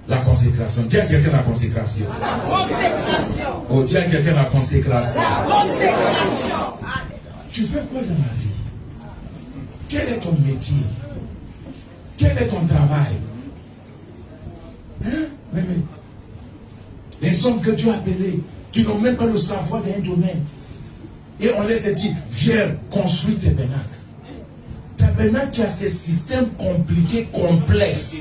La consécration. Dis à quelqu'un la consécration. La consécration. Oh, dis à quelqu'un la consécration. La consécration. Tu fais quoi dans la vie? Quel est ton métier? Quel est ton travail? Hein? Les hommes que Dieu a appelés, qui n'ont même pas le savoir d'un domaine. Et on les a dit, viens, construis tes tabernacle. Tabernacle qui a ces systèmes compliqués, complexes.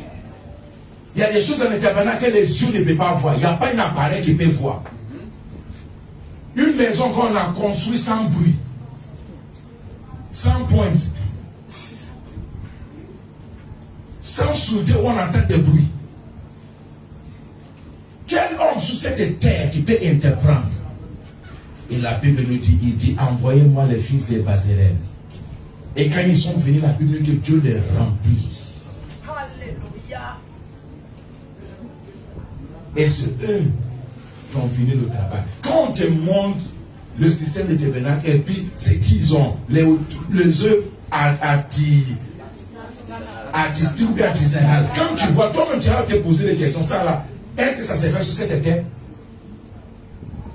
Il y a des choses dans le tabernacle que les yeux ne peuvent pas voir. Il n'y a pas un appareil qui peut voir. Une maison qu'on a construite sans bruit, sans pointe, sans souder où on entend des bruits. Quel homme sur cette terre qui peut interprendre? Et la Bible nous dit, il dit, envoyez-moi les fils de Bazélène. Et quand ils sont venus, la Bible nous dit que Dieu les remplit. Alléluia. Et c'est eux qui ont fini le travail. Quand on te montre le système de tabernacle et puis c'est qu'ils ont, les œuvres artistiques ou artisanales. Quand tu vois, toi-même tu vas te poser des questions, ça là, est-ce que ça s'est fait sur cette terre?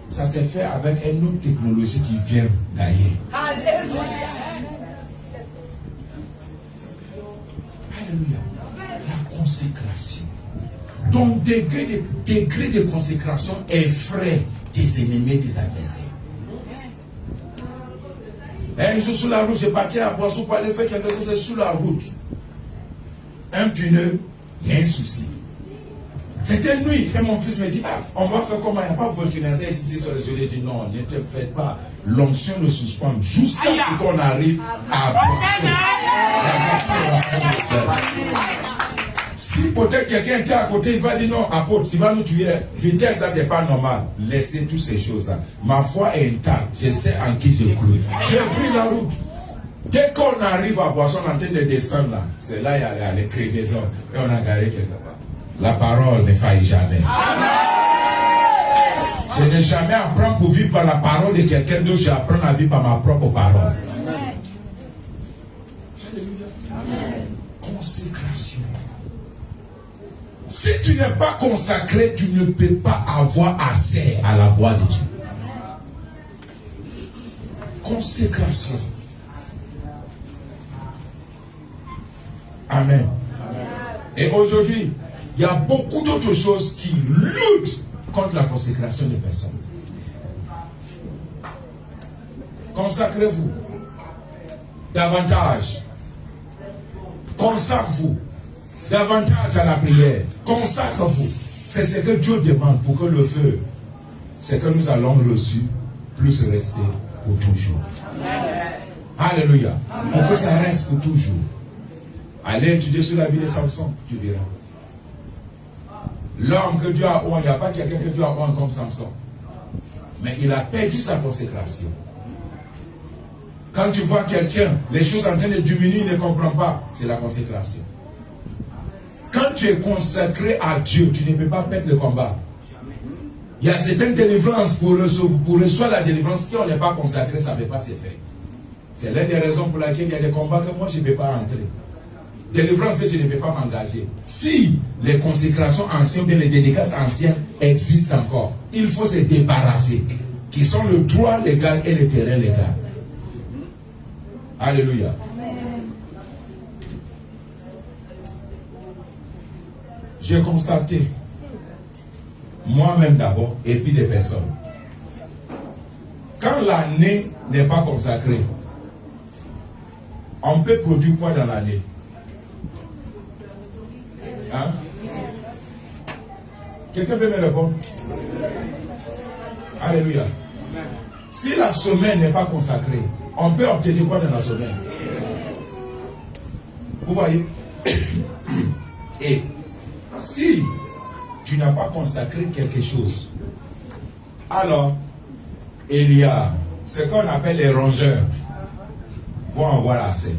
Ça s'est fait avec une autre technologie qui vient d'ailleurs. Alléluia. Alléluia. La consécration. Ton degré de consécration effraie tes ennemis et tes adversaires. Un jour sur la route, j'ai parti à Boissou pour aller faire quelque chose sur la route. Un pneu, il y a un souci. C'était nuit. Et mon fils me dit, ah, on va faire comment? Il n'y a pas vulcaniser ici sur le gelé. Je dis non, ne te faites pas. L'onction ne suspend jusqu'à ce qu'on arrive à Boissou. Si peut-être quelqu'un était à côté, il va dire non, apôtre, tu vas nous tuer. Vitesse, ça c'est pas normal. Laissez toutes ces choses-là. Ma foi est intacte. Je sais en qui je crois. J'ai pris la route. Dès qu'on arrive à Boisson, en train de descendre là, c'est là il y a les crevaisons. Et on a garé quelque part. La parole ne faillit jamais. Je n'ai jamais appris pour vivre par la parole de quelqu'un d'autre. J'apprends à vivre par ma propre parole. Consécration. Si tu n'es pas consacré, tu ne peux pas avoir accès à la voix de Dieu. Consécration. Amen. Et aujourd'hui, il y a beaucoup d'autres choses qui luttent contre la consécration des personnes. Consacrez-vous davantage. Consacrez-vous davantage à la prière. Consacrez-vous. C'est ce que Dieu demande pour que le feu, c'est que nous allons reçu, plus rester pour toujours. Alléluia. Pour que ça reste pour toujours. Allez étudier sur la vie de Samson, tu verras. L'homme que Dieu a oint, il n'y a pas quelqu'un que Dieu a oint comme Samson. Mais il a perdu sa consécration. Quand tu vois quelqu'un, les choses en train de diminuer, il ne comprend pas. C'est la consécration. Quand tu es consacré à Dieu, tu ne peux pas perdre le combat. Il y a certaines délivrances pour recevoir la délivrance. Si on n'est pas consacré, ça ne peut pas se faire. C'est l'une des raisons pour laquelle il y a des combats que moi je ne peux pas entrer. Délivrance que je ne peux pas m'engager. Si les consécrations anciennes, bien les dédicaces anciennes existent encore, il faut se débarrasser, qui sont le droit légal et le terrain légal. Alléluia. J'ai constaté, moi-même d'abord, et puis des personnes, quand l'année n'est pas consacrée, on peut produire quoi dans l'année? Hein? Quelqu'un peut me répondre? Alléluia. Si la semaine n'est pas consacrée, on peut obtenir quoi dans la semaine? Vous voyez? Et si tu n'as pas consacré quelque chose, alors il y a ce qu'on appelle les rongeurs vont avoir assez.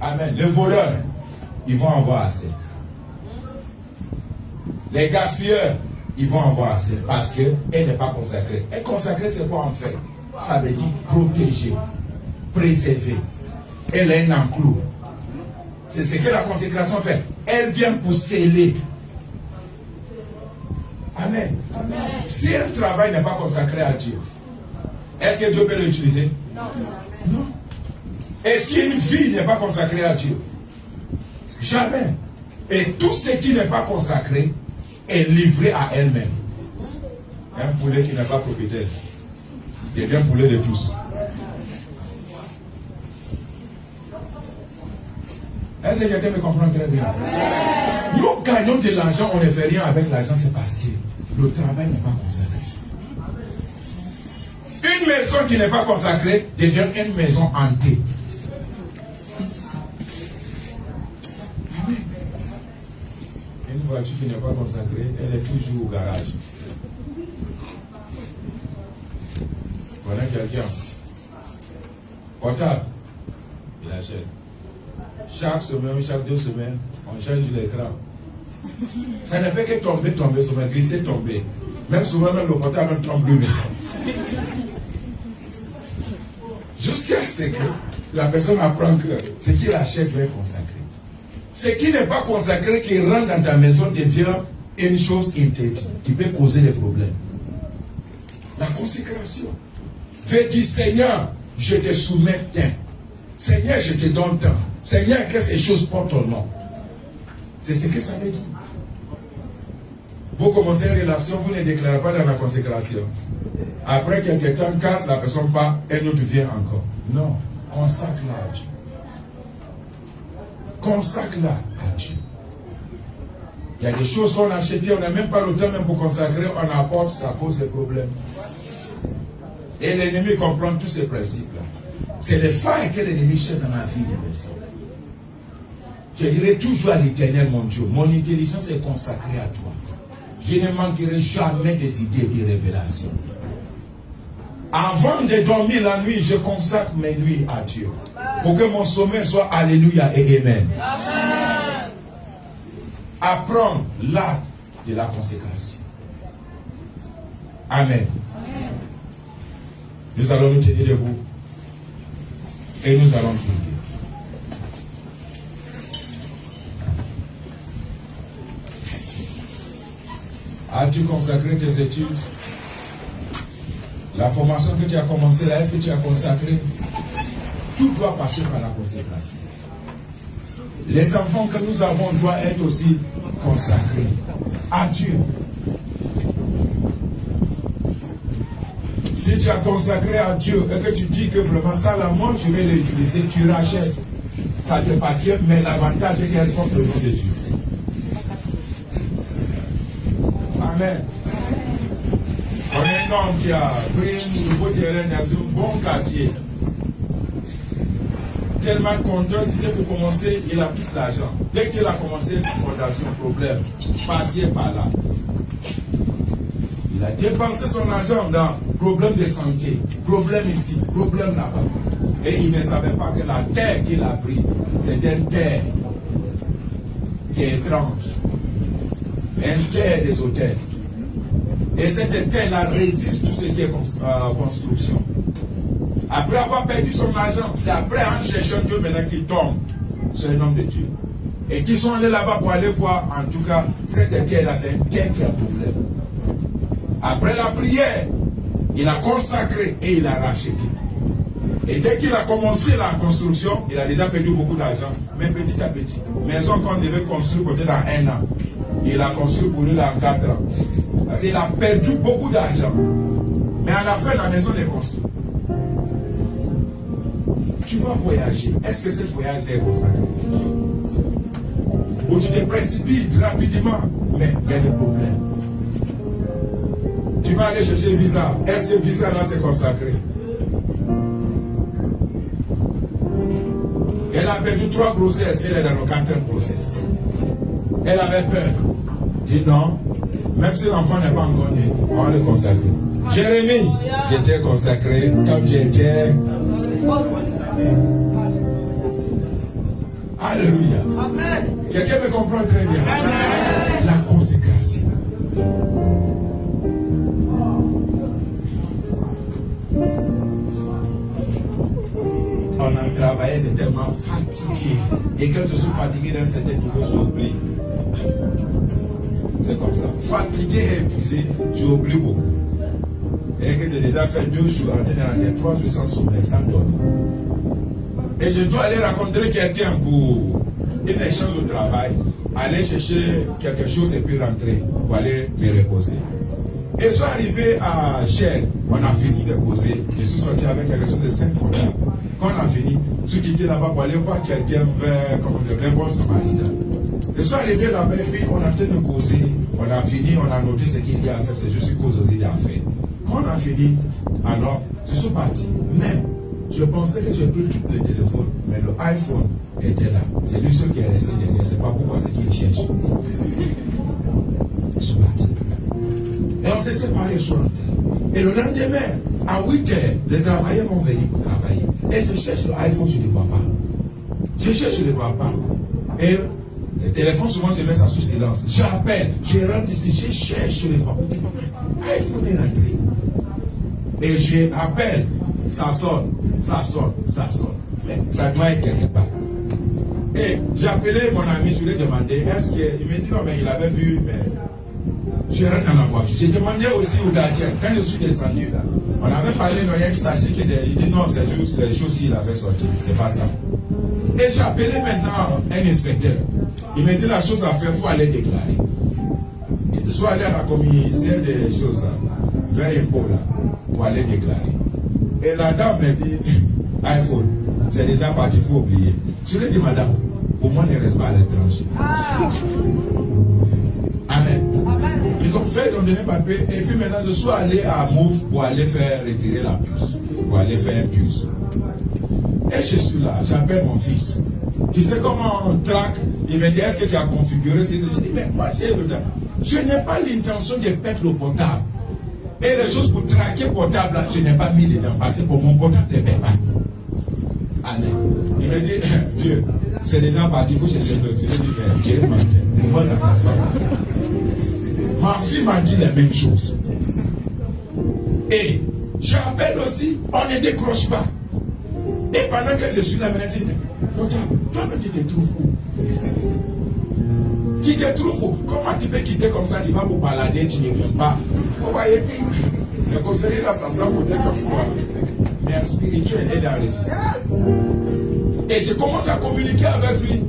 Amen. Les voleurs, ils vont avoir assez. Les gaspilleurs, ils vont avoir assez parce qu'elle n'est pas consacrée. Et consacrée, c'est quoi en fait? Ça veut dire protéger, préserver. Elle est un enclos. C'est ce que la consécration fait. Elle vient pour sceller. Amen. Amen. Si un travail n'est pas consacré à Dieu, est-ce que Dieu peut l'utiliser? Non. Non. Et si une vie n'est pas consacrée à Dieu? Jamais. Et tout ce qui n'est pas consacré est livré à elle-même. Un poulet qui n'est pas propriétaire devient poulet de tous. Est-ce que quelqu'un me comprend très bien? Nous gagnons de l'argent, on ne fait rien avec l'argent, c'est parce que le travail n'est pas consacré. Une maison qui n'est pas consacrée devient une maison hantée. Une voiture qui n'est pas consacrée, elle est toujours au garage. Voilà quelqu'un. Portable, il achète. Chaque semaine, chaque 2 semaines, on change l'écran. Ça ne fait que tomber, ça glisser, tomber. Même souvent, même le portable tombe lui-même. Jusqu'à ce que la personne apprend que ce qu'il achète doit être consacré. Ce qui n'est pas consacré, qui rentre dans ta maison, devient une chose interdite, qui peut causer des problèmes. La consécration. Fais dire, Seigneur, je te soumets, tiens. Seigneur, je te donne tant. Seigneur, que ces choses portent ton nom. C'est ce que ça veut dire. Vous commencez une relation, vous ne déclarez pas dans la consécration. Après quelques temps, casse la personne part, elle nous devient encore. Non, consacre-la à Dieu. Consacre-la à Dieu. Il y a des choses qu'on a achetées, on n'a même pas le temps même pour consacrer, on apporte, ça pose des problèmes. Et l'ennemi comprend tous ces principes-là. C'est les failles que l'ennemi cherche dans la vie des personnes. Je dirais toujours à l'Éternel, mon Dieu, mon intelligence est consacrée à toi. Je ne manquerai jamais des idées et des révélations. Avant de dormir la nuit, je consacre mes nuits à Dieu. Pour que mon sommeil soit Alléluia et Amen. Amen. Apprendre l'art de la consécration. Amen. Amen. Nous allons nous tenir debout. Et nous allons prier. As-tu consacré tes études? La formation que tu as commencée là, est-ce que tu as consacré? Tout doit passer par la consécration. Les enfants que nous avons doivent être aussi consacrés à Dieu. Si tu as consacré à Dieu et que tu dis que vraiment ça là, moi je vais l'utiliser, tu rachètes. Ça te appartient, mais l'avantage est qu'elle porte le nom de Dieu. Amen. On est un homme qui a pris un nouveau terrain dans un bon quartier. Tellement content, c'était pour commencer, il a tout l'argent. Dès qu'il a commencé la fondation, problème, passer par là. Il a dépensé son argent dans problème de santé, problème ici, problème là-bas. Et il ne savait pas que la terre qu'il a pris, c'est une terre qui est étrange. Une terre des hôtels. Et cette terre-là résiste tout ce qui est construction. Après avoir perdu son argent, c'est après en cherchant Dieu maintenant qu'il tombe sur un homme de Dieu. Et qui sont allés là-bas pour aller voir, en tout cas, cette terre-là, c'est une terre qui a problème. Après la prière, il a consacré et il a racheté. Et dès qu'il a commencé la construction, il a déjà perdu beaucoup d'argent, mais petit à petit. Maison qu'on devait construire peut-être en 1 an, il a construit pour lui là en 4 ans. Parce qu'il a perdu beaucoup d'argent. Mais à la fin, la maison est construite. Tu vas voyager. Est-ce que ce voyage est consacré? Ou tu te précipites rapidement, mais il y a des problèmes. Tu vas aller chercher visa. Est-ce que visa là c'est consacré? Elle a perdu 3 grossesses, elle est dans le 4e grossesse. Elle avait peur. Dit non, même si l'enfant n'est pas encore né, on va le consacrer. Jérémie, j'étais consacré comme j'étais. Alléluia. Amen. Quelqu'un me comprend très bien. Amen. La consécration. On a travaillé de tellement fatigué. Et quand je suis fatigué d'un certain niveau, j'oublie. C'est comme ça. Fatigué et épuisé, j'oublie beaucoup. Et que j'ai déjà fait 2 jours, en train 3 jours sans sommeil, sans dormir. Et je dois aller rencontrer quelqu'un pour une échange au travail, aller chercher quelque chose et puis rentrer pour aller me reposer. Et je suis arrivé à Shell, on a fini de poser. Je suis sorti avec quelque chose de 5 $. Quand on a fini, je suis quitté là-bas pour aller voir quelqu'un vers un bon samaritain. Je suis arrivé là-bas et puis on a fait de causer. On a fini, on a noté ce qu'il y a à faire, c'est juste causerie à faire. Quand on a fini, alors je suis parti. Mais je pensais que j'ai pris tous les téléphones, mais le iPhone était là. C'est lui seul qui est resté derrière. C'est pas pourquoi c'est qu'il cherche. Je suis parti. Et on s'est séparés sur la terre. Et le lendemain, à 8 h, les travailleurs vont venir pour travailler. Et je cherche le iPhone, je ne le vois pas. Je cherche, je ne le vois pas. Et le téléphone, souvent, je mets ça sous silence. J'appelle, je rentre ici, je cherche, je ne le vois pas. iPhone est rentré. Et j'appelle, ça sonne, ça sonne, ça sonne. Mais ça doit être quelque part. Et j'ai appelé mon ami, je lui ai demandé, est-ce qu'il me dit non, mais il avait vu, mais Je rentre dans la voiture. J'ai demandé aussi au gardien, quand je suis descendu là, on avait parlé, il y a un sachet qui dit non, c'est juste les choses qu'il a fait sortir, c'est pas ça. Et j'ai appelé maintenant un inspecteur. Il m'a dit la chose à faire, il faut aller déclarer. Et je suis allé à la commissaire des choses là, vers impôt là, pour aller déclarer. Et la dame m'a dit, iPhone, c'est déjà parti, il faut oublier. Je lui ai dit, madame, pour moi, ne reste pas à l'étranger. Amen. Ils ont fait, ils ont donné papier. Et puis maintenant, je suis allé à Move pour aller faire retirer la puce. Pour aller faire un puce. Et je suis là, j'appelle mon fils. Tu sais comment on traque? Il me dit, est-ce que tu as configuré ces choses? Je dis, mais moi, je n'ai pas l'intention de perdre le portable. Et les choses pour traquer le portable, là, je n'ai pas mis dedans. Parce que pour mon portable ne paie pas. Amen. Il me dit, Dieu, c'est déjà parti, il faut chercher l'autre. Je lui dis, mais Dieu mentait. Moi, ça ne passe pas comme ça. Ma fille m'a dit les mêmes choses. Et j'appelle aussi, on ne décroche pas. Et pendant que je suis là, je dis, toi-même tu te trouves où? Tu te trouves où? Comment tu peux quitter comme ça? Tu vas pour balader, tu ne viens pas. Vous voyez, le conseiller là, ça sent peut-être un fois. Mais un spirituel est dans la résistance. Et je commence à communiquer avec lui.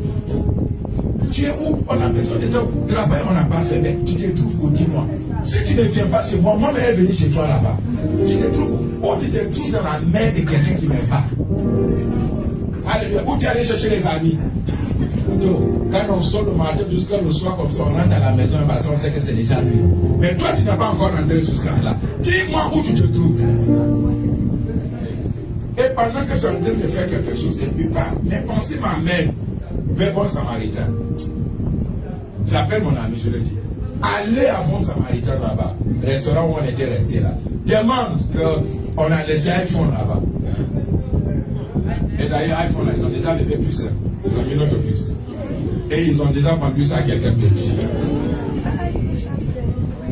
Tu es où? On a besoin de ton travail, on n'a pas fait, mais tu te trouves où? Dis-moi. Si tu ne viens pas chez moi, moi-même est venu chez toi là-bas. Tu te trouves où? Oh, tu te trouves dans la main de quelqu'un qui ne m'aime pas. Alléluia. Où tu es allé chercher les amis? Donc, quand on sort le matin jusqu'à le soir comme ça, on rentre à la maison parce qu'on sait que c'est déjà lui. Mais toi, tu n'as pas encore rentré jusqu'à là. Dis-moi où tu te trouves. Et pendant que je suis en train de faire quelque chose, et puis pas, mes pensées m'amènent vers Bon Samaritain. J'appelle mon ami, je lui dis, allez à Bon Samaritain là-bas, restaurant où on était resté là. Demande qu'on a laissé iPhone là-bas. Et d'ailleurs, iPhone là, ils ont déjà levé plus. Ils ont mis notre plus. Et ils ont déjà vendu ça à quelqu'un d'autre.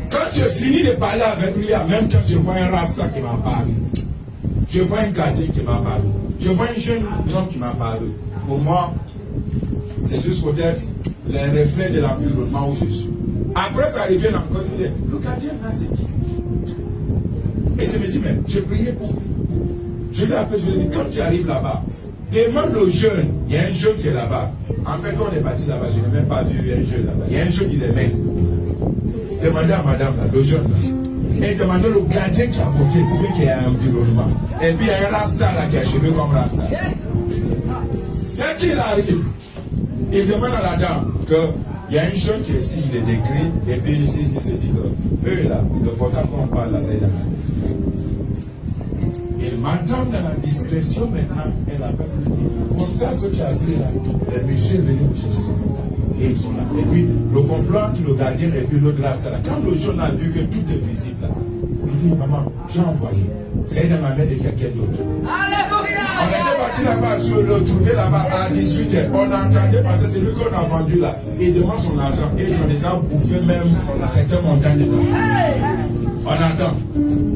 Quand je finis de parler avec lui, en même temps, je vois un rasta qui m'a parlé. Je vois un gardien qui m'a parlé. Je vois un jeune homme qui m'a parlé. Pour moi, c'est juste peut-être les reflets de l'environnement où je suis. Après, ça revient encore, je dis, le gardien là, c'est qui? Et je me dis, mais je priais pour. Je lui appelle, je lui dis, quand tu arrives là-bas, demande au jeune, il y a un jeune qui est là-bas. En fait, quand on est parti là-bas, je n'ai même pas vu un jeune là-bas. Il y a un jeune, il est mince. Demandez à madame là, le jeune là. Et demandez au gardien qui est à côté, pour lui qui a un environnement. Et puis il y a un rasta là qui a cheveux comme rasta. Dès qu'il arrive, il demande à la dame qu'il y a un jeune qui est ici, il est décrit, et puis ici, il se dit que eux là, le portable qu'on parle là, c'est là. Et madame dans la discrétion maintenant, elle appelle le portable que tu as pris là, les messieurs est venu vous chercher son portable. Et ils sont là. Et puis le complot, le gardien et puis l'autre là, c'est là. Quand le jeune a vu que tout est visible là, il dit, maman, j'ai envoyé. C'est dans ma main de quelqu'un d'autre. Alléluia! On était parti là-bas, sur le trouver là-bas à 18h. On entendait passer, c'est lui qu'on a vendu là. Il demande son argent. Et ils ont déjà bouffé même certains montants dedans. On attend.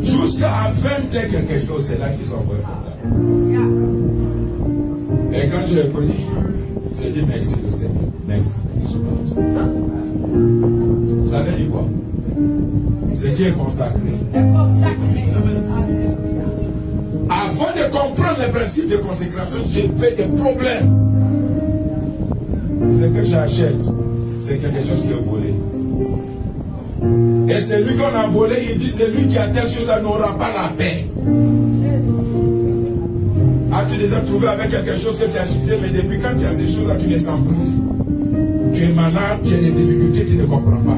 Jusqu'à 20h quelque chose, c'est là qu'ils ont envoyé le portable. Et quand je l'ai pris, j'ai dit merci le Seigneur. Merci. Je suis parti. Ça veut dire quoi? Ce qui est consacré. Avant de comprendre le principe de consécration, j'ai fait des problèmes. Ce que j'achète, c'est quelque chose qui est volé. Et c'est lui qu'on a volé, il dit c'est lui qui a telle chose, elle n'aura pas la paix. As-tu déjà trouvé avec quelque chose que tu as acheté, mais depuis quand tu as ces choses-là, tu ne sens plus? Tu es malade, tu as des difficultés, tu ne comprends pas.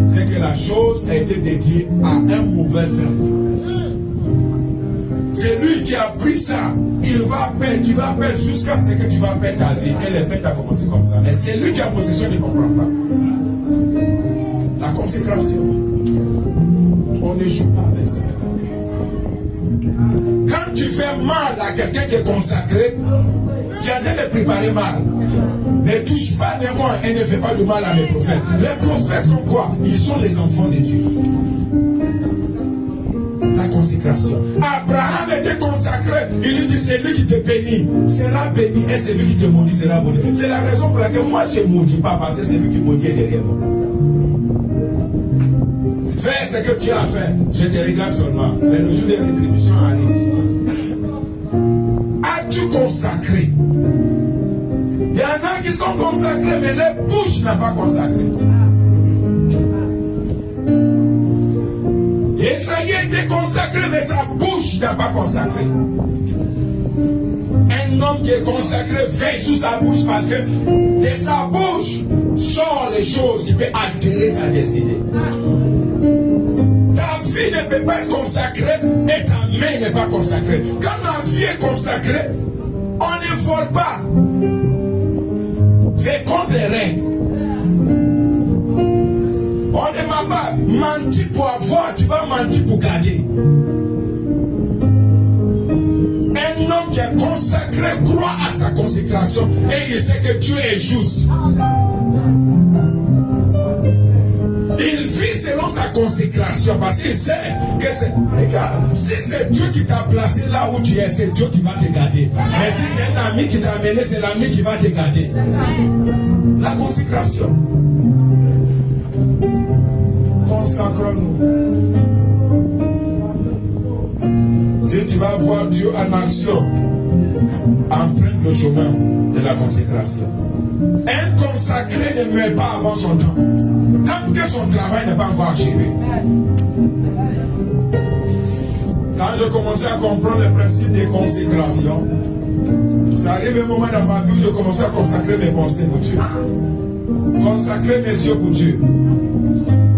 C'est que la chose a été dédiée à un mauvais fin. C'est lui qui a pris ça. Il va perdre, tu vas perdre jusqu'à ce que tu vas perdre ta vie. Et les pertes a commencé comme ça. Mais c'est lui qui a possession, il ne comprend pas. La consécration. On ne joue pas avec ça. Quand tu fais mal à quelqu'un qui est consacré, tu es en train de préparer mal. Ne touche pas les moi et ne fais pas de mal à mes prophètes. Les prophètes sont quoi? Ils sont les enfants de Dieu. La consécration. Abraham était consacré. Il lui dit, c'est lui qui te bénit, sera béni, et c'est lui qui te maudit, sera maudit. C'est la raison pour laquelle moi je ne maudis pas, parce que c'est lui qui maudit derrière moi. Fais ce que tu as fait. Je te regarde seulement. Mais le jour de rétribution arrive. As-tu consacré? Il y en a qui sont consacrés, mais leur bouche n'a pas consacré. Esaïe a été consacré, mais sa bouche n'a pas consacré. Un homme qui est consacré veille sous sa bouche parce que de sa bouche sortent les choses qui peuvent altérer sa destinée. Ta vie ne peut pas être consacrée et ta main n'est pas consacrée. Quand la vie est consacrée, on ne vole pas. C'est contre les règles. On ne m'a pas menti pour avoir, tu vas mentir pour garder. Un homme qui est consacré croit à sa consécration et il sait que Dieu est juste. Il vit selon sa consécration parce qu'il sait que c'est... Regarde, si c'est Dieu qui t'a placé là où tu es, c'est Dieu qui va te garder. Mais si c'est un ami qui t'a amené, c'est l'ami qui va te garder. La consécration. Consacrons-nous. Si tu vas voir Dieu en action, emprunte le chemin de la consécration. Un consacré ne meurt pas avant son temps, tant que son travail n'est pas encore achevé. Quand je commençais à comprendre le principe des consécrations, ça arrive un moment dans ma vie où je commençais à consacrer mes pensées pour Dieu, consacrer mes yeux pour Dieu,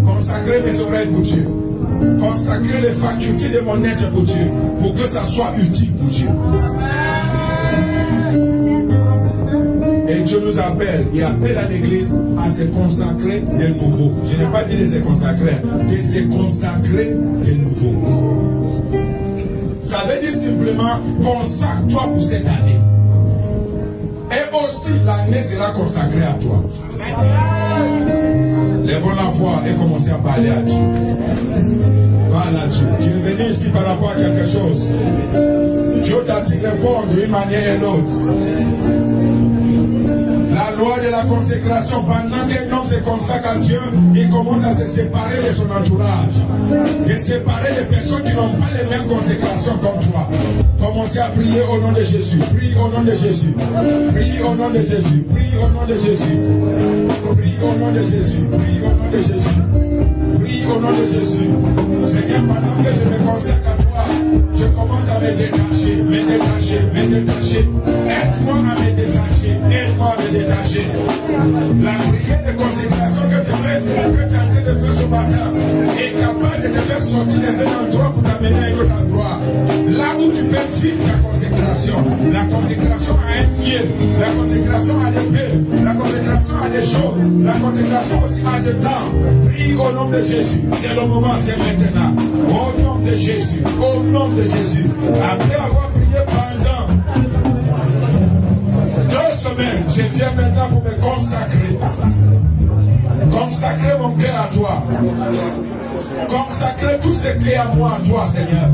consacrer mes oreilles pour Dieu, consacrer les facultés de mon être pour Dieu, pour que ça soit utile pour Dieu. Et Dieu nous appelle, il appelle à l'église à se consacrer de nouveau. Je n'ai pas dit de se consacrer, de se consacrer de nouveau. Ça veut dire simplement, consacre-toi pour cette année. Et aussi, l'année sera consacrée à toi. Lèvons la voix et commencez à parler à Dieu. Voilà Dieu. Tu es venu ici par rapport à quelque chose. Dieu t'a dit répondre d'une manière et l'autre. La loi de la consécration, pendant qu'un homme se consacre à Dieu, il commence à se séparer de son entourage. Et séparer les personnes qui n'ont pas les mêmes consécrations comme toi. Commencez à prier au nom de Jésus. Prie au nom de Jésus. Prie au nom de Jésus. Prie au nom de Jésus. Prie au nom de Jésus. Prie au nom de Jésus. Prie au nom de Jésus. Seigneur, pendant que je me consacre à toi, je commence à me détacher, me détacher, me détacher. Aide-moi à me détacher. Aide-moi à me détacher. La prière de consécration que tu fais, que tu es en train de faire ce matin, est capable de te faire sortir de un endroit pour t'amener à un autre endroit. Là où tu peux vivre la consécration. La consécration a un lieu. La consécration a des paix. La consécration a des choses. La consécration aussi a des temps. Prie au nom de Jésus. C'est le moment, c'est maintenant. Au nom de Jésus. Au nom de Jésus. Après avoir prié pendant 2 semaines, je viens maintenant pour me consacrer. Consacrer mon cœur à toi. Consacrer tout ce qui est à moi, à toi, Seigneur.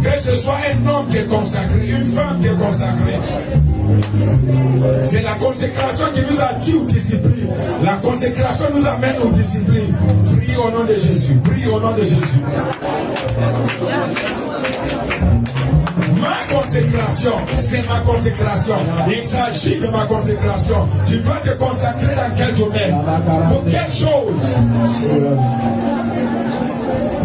Que je sois un homme qui est consacré, une femme qui est consacrée. C'est la consécration qui nous attire aux disciplines. La consécration nous amène aux disciplines. Prie au nom de Jésus. Prie au nom de Jésus. Ma consécration, c'est ma consécration. Il s'agit de ma consécration. Tu dois te consacrer dans quel domaine? Pour quelle chose?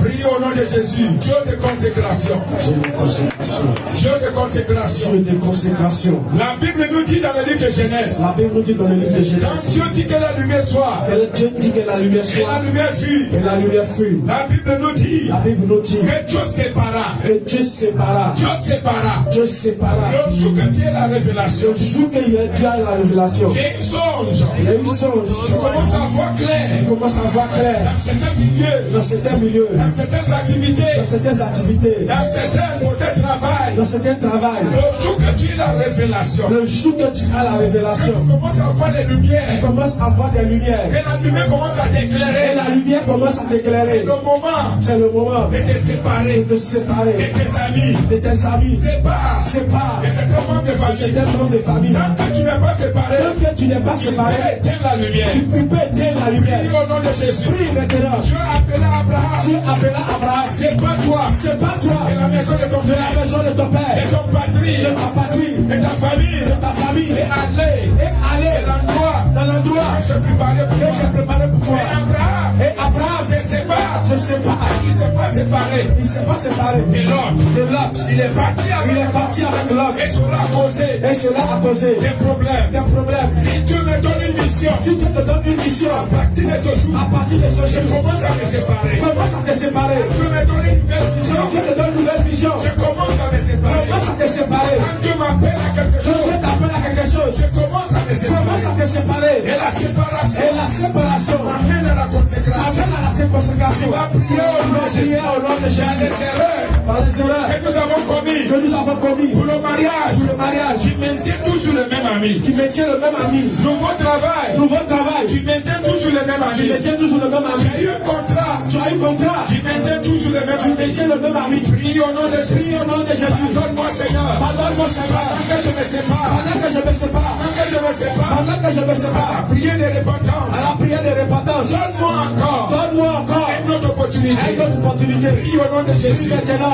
Prie au nom de Jésus. Dieu de consécration. Dieu de consécration. Dieu de consécration. Dieu de consécration. La Bible nous dit dans le livre de Genèse. La Bible nous dit dans le livre de Genèse. Quand Dieu dit que la lumière soit. Dieu dit que la lumière soit. Et la lumière fut. Et la lumière fut. La Bible nous dit. La Bible nous dit. Que Dieu sépara. Que Dieu sépara. Dieu sépara. Dieu sépara. Le jour que Dieu a la révélation. Le jour que Dieu a la révélation. J'ai une songe. Il y a une songe. Je commence à voir clair. Il commence à voir clair. Dans certains milieux. Dans certains milieux. Dans certains activités, dans certaines activités, dans certains côtés de travail, dans certains travail, le jour que tu as la révélation, le jour que tu as la révélation, tu commences à voir les lumières, tu commences à voir des lumières, et la lumière commence à et t'éclairer. la lumière commence à t'éclairer. Le moment C'est le moment de te séparer de te séparer de tes amis, de tes amis, sépare sépare et c'est un membre de de famille. certains membres de famille. Tant que tu n'es pas séparé, Tant que tu n'es pas séparé, éteins la lumière. tu peux éteindre la Prie lumière. au nom de Jésus. Prie maintenant. Dieu appela Abraham. Tu appelles Abraham. C'est pas toi. C'est pas toi, C'est la maison de ton de père. la maison de ton Et père, ton patrie. de ta patrie, Et ta famille. de ta famille, Et aller. et aller L'endroit. dans l'endroit Que je préparais pour que toi. j'ai préparé pour toi. Et Abraham. Et Abraham Se sépare. se sépare. Il ne s'est pas séparé. Il ne s'est pas séparé De l'autre. de Lot. Il est parti Il avec est parti avec Lot. Et cela a causé Et cela a causé des problèmes. des problèmes. Si Dieu me donne une mission, Si Dieu te donne une mission, à partir de ce jour, à partir de ce je jour, commence à me séparer. commence à te séparer. Dieu me donne une nouvelle Si mission. Dieu te donne une nouvelle vision, Je commence à me séparer. commence à te séparer. Quand Dieu m'appelle à quelque Quand chose, Dieu t'appelle à quelque chose, je commence à me commence séparer. à te séparer. Et la séparation Et la séparation amène à la consécration. amène à la séparation. Va prier au nom de Priez Jésus. au nom de Dans Jésus. les erreurs Par les erreurs que nous avons commises que nous avons commis pour le mariage, pour le mariage, tu maintiens toujours le même ami. tu maintiens le même ami. Nouveau travail, Nouveau travail, tu maintiens toujours le même tu ami. maintiens toujours le même ami. Tu as eu un contrat, Tu as eu contrat, tu maintiens toujours le même tu ami. maintiens le même ami. Prie au nom de Prie Jésus. au nom de Jésus. Donne-moi Seigneur. Pardonne-moi, Seigneur. Pendant que je me sépare, Pendant que je me sépare, pendant que je me sépare, pendant que je me sépare, prier de repentance. à la prière de repentance, Donne-moi encore donne-moi encore une autre opportunité. une autre opportunité. Prie au nom de Prie Jésus. maintenant.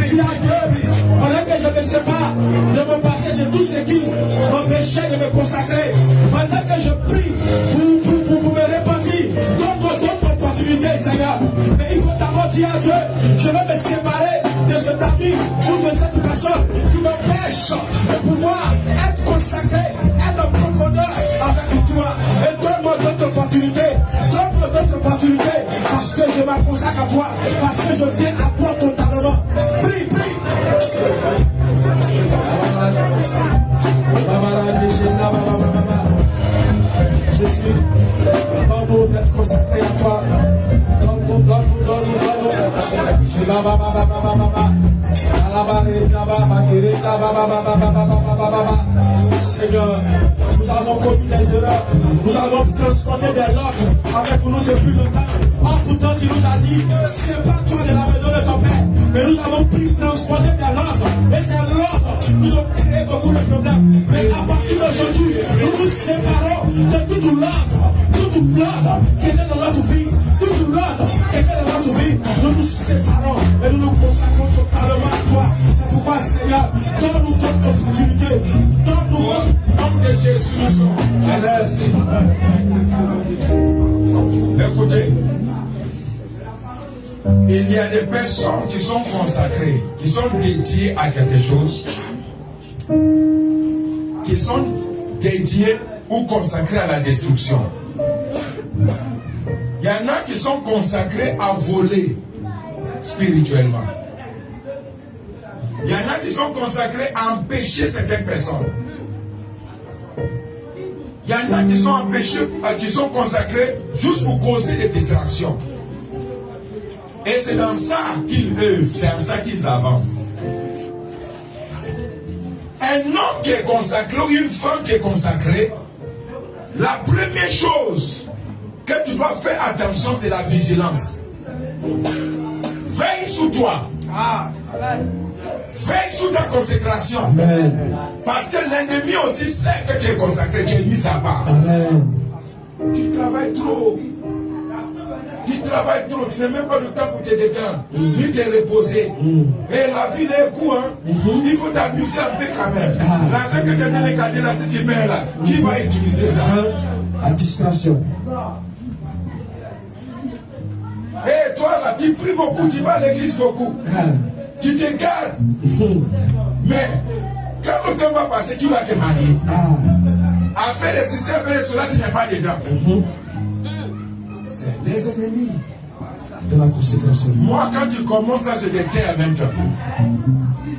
Tu as Dieu, pendant que je me sépare de me passer de tout ce qui m'empêchait de me consacrer, pendant que je prie pour me repentir, donne-moi d'autres opportunités, Seigneur. Mais il faut d'abord dire à Dieu, je vais me séparer de cet ami ou de cette personne qui m'empêche de pouvoir être consacré, être en profondeur avec toi. Et donne-moi d'autres opportunités, donne-moi d'autres opportunités, parce que je me consacre à toi, parce que je viens à toi totalement. Prie, prie. Jésus, donne-nous d'être consacrés à toi. Donne-nous, donne-nous, donne-nous, donne-nous. Seigneur, nous avons commis des erreurs. Nous avons transporté des lots avec nous depuis longtemps. Or pourtant tu nous as dit, c'est pas toi de la maison de ton père. Mais nous avons pris transporter des lots. Et ces lots nous ont créé beaucoup de problèmes. Mais à partir d'aujourd'hui, nous nous séparons de tout l'ordre, tout l'ordre qui était dans notre vie, tout l'ordre qui était dans notre vie. Nous nous séparons et nous nous consacrons totalement à toi. C'est pourquoi, Seigneur, donne-nous ton opportunité. Donne-nous votre Nom de Jésus, nous sommes. Écoutez, il y a des personnes qui sont consacrées, qui sont dédiées à quelque chose, qui sont dédiées ou consacrées à la destruction. Il y en a qui sont consacrés à voler spirituellement. Il y en a qui sont consacrés à empêcher certaines personnes. Il y en a qui sont empêchés, qui sont consacrés juste pour causer des distractions. Et c'est dans ça qu'ils œuvrent, c'est dans ça qu'ils avancent. Un homme qui est consacré ou une femme qui est consacrée, la première chose que tu dois faire attention, c'est la vigilance. Veille sur toi. Veille sur ta consécration. Amen. Parce que l'ennemi aussi sait que tu es consacré, tu es mis à part. Amen. Tu travailles trop. Tu travailles trop, tu n'as même pas le temps pour te détendre, ni te reposer. Et la vie est courte, hein? Il faut t'amuser un peu quand même. L'argent que tu as donné là, si tu mets là, qui va utiliser ça? À distraction. Et toi là, tu pries beaucoup, tu vas à l'église beaucoup. Tu te gardes. Mais quand le temps va passer, tu vas te marier. À faire les systèmes, avec cela, tu n'es pas dedans. C'est les ennemis de la consécration. Moi, quand tu commences à se déterrer en même temps,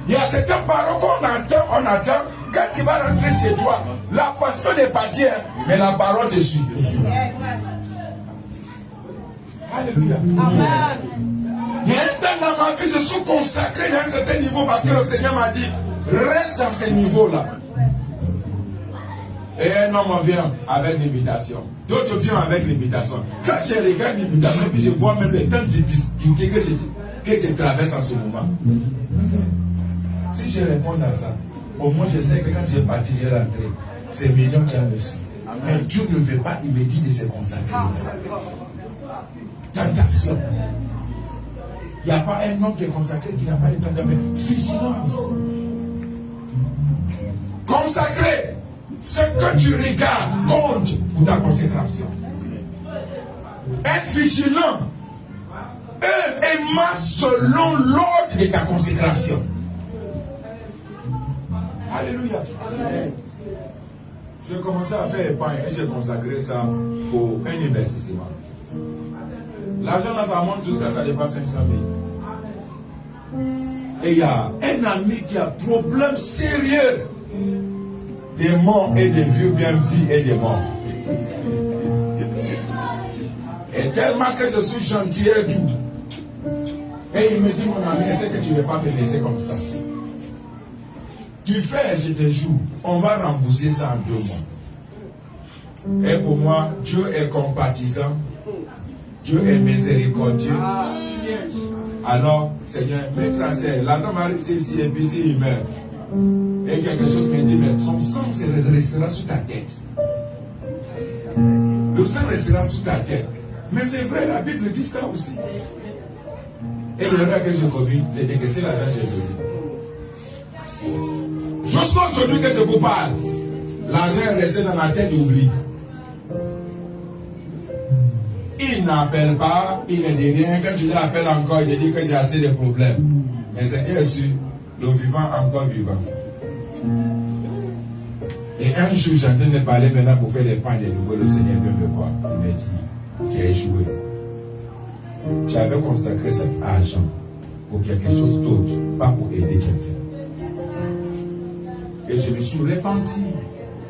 il y a certains paroles qu'on attend. Quand tu vas rentrer chez toi, la personne est partie, mais la parole te suit. Alléluia. Amen. Il y a un temps dans ma vie, je suis consacré dans un certain niveau parce que le Seigneur m'a dit, reste dans ce niveau-là. Et un homme vient avec l'imitation. D'autres viennent avec l'imitation. Quand je regarde l'imitation, puis je vois même les temps de difficulté que je traverse en ce moment. Si je réponds à ça, au moins je sais que quand j'ai parti, j'ai rentré. C'est millions qui ont reçu. Mais Dieu ne veut pas, il me dit de se consacrer. Tentation. Il n'y a pas un homme qui est consacré qui n'a pas de tentation. Mais vigilance. Consacré. Ce que tu regardes compte pour ta consécration. Être vigilant. Œuvre et masse selon l'ordre de ta consécration. Alléluia. Amen. J'ai commencé à faire épargne et j'ai consacré ça pour un investissement. L'argent là, ça monte jusqu'à ça dépasse 500 000. Et il y a un ami qui a problème sérieux. Des morts et des vieux bien vie et des morts. Et tellement que je suis gentil et doux. Et il me dit, mon ami, est-ce que tu ne veux pas me laisser comme ça? Tu fais, je te jure, on va rembourser ça en 2 mois. Et pour moi, Dieu est compatissant. Dieu est miséricordieux. Alors, Seigneur, même ça c'est, l'argent va rester ici et puis s'il meurt. Et quelque chose me dit, mais son sang restera sur ta tête. Le sang restera sur ta tête. Mais c'est vrai, la Bible dit ça aussi. Et l'erreur que j'ai commis, j'ai décaissé l'argent que j'ai donné. Jusqu'à aujourd'hui que je vous parle, l'argent est resté dans la tête d'oubli. Il n'appelle pas, il ne dit rien. Quand je l'appelle encore, il dit que j'ai assez de problèmes. Mais c'est bien sûr, le vivant encore vivant. Et un jour, j'entends de parler maintenant pour faire les pains de nouveau. Le Seigneur vient me voir. Il me dit, tu as échoué. Tu avais consacré cet argent pour quelque chose d'autre, pas pour aider quelqu'un. Et je me suis repenti.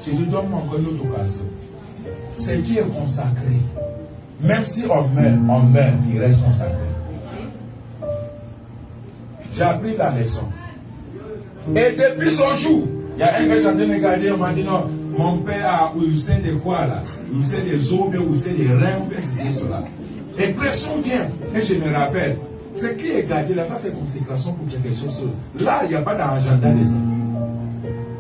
Je lui donne encore une autre occasion. Ce qui est consacré, même si on meurt, il reste consacré. J'ai appris la leçon. Et depuis ce jour, il y a un que j'entends me garder, on m'a dit non, mon père a ou sait de quoi là, ou sait des os, ou sait des reins, ou bien c'est cela. Et pression vient. Et je me rappelle, ce qui est gardé là, ça c'est consécration pour quelque chose. Là, il n'y a pas d'agenda de ça.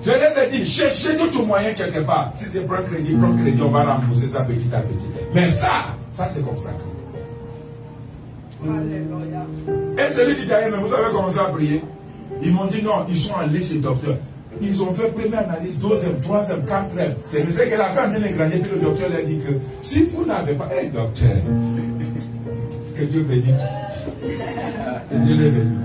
Je les ai dit, cherchez d'autres moyens quelque part. Si c'est prendre crédit, on va rembourser ça petit à petit. Mais ça c'est consacré. Et celui qui derrière, mais vous avez commencé à prier. Ils m'ont dit non, ils sont allés chez le docteur. Ils ont fait première analyse, 2e, 3e, 4e. C'est vrai que la femme vient de grandir, puis le docteur leur dit que si vous n'avez pas. Hé docteur, que Dieu bénisse. Que Dieu les bénisse.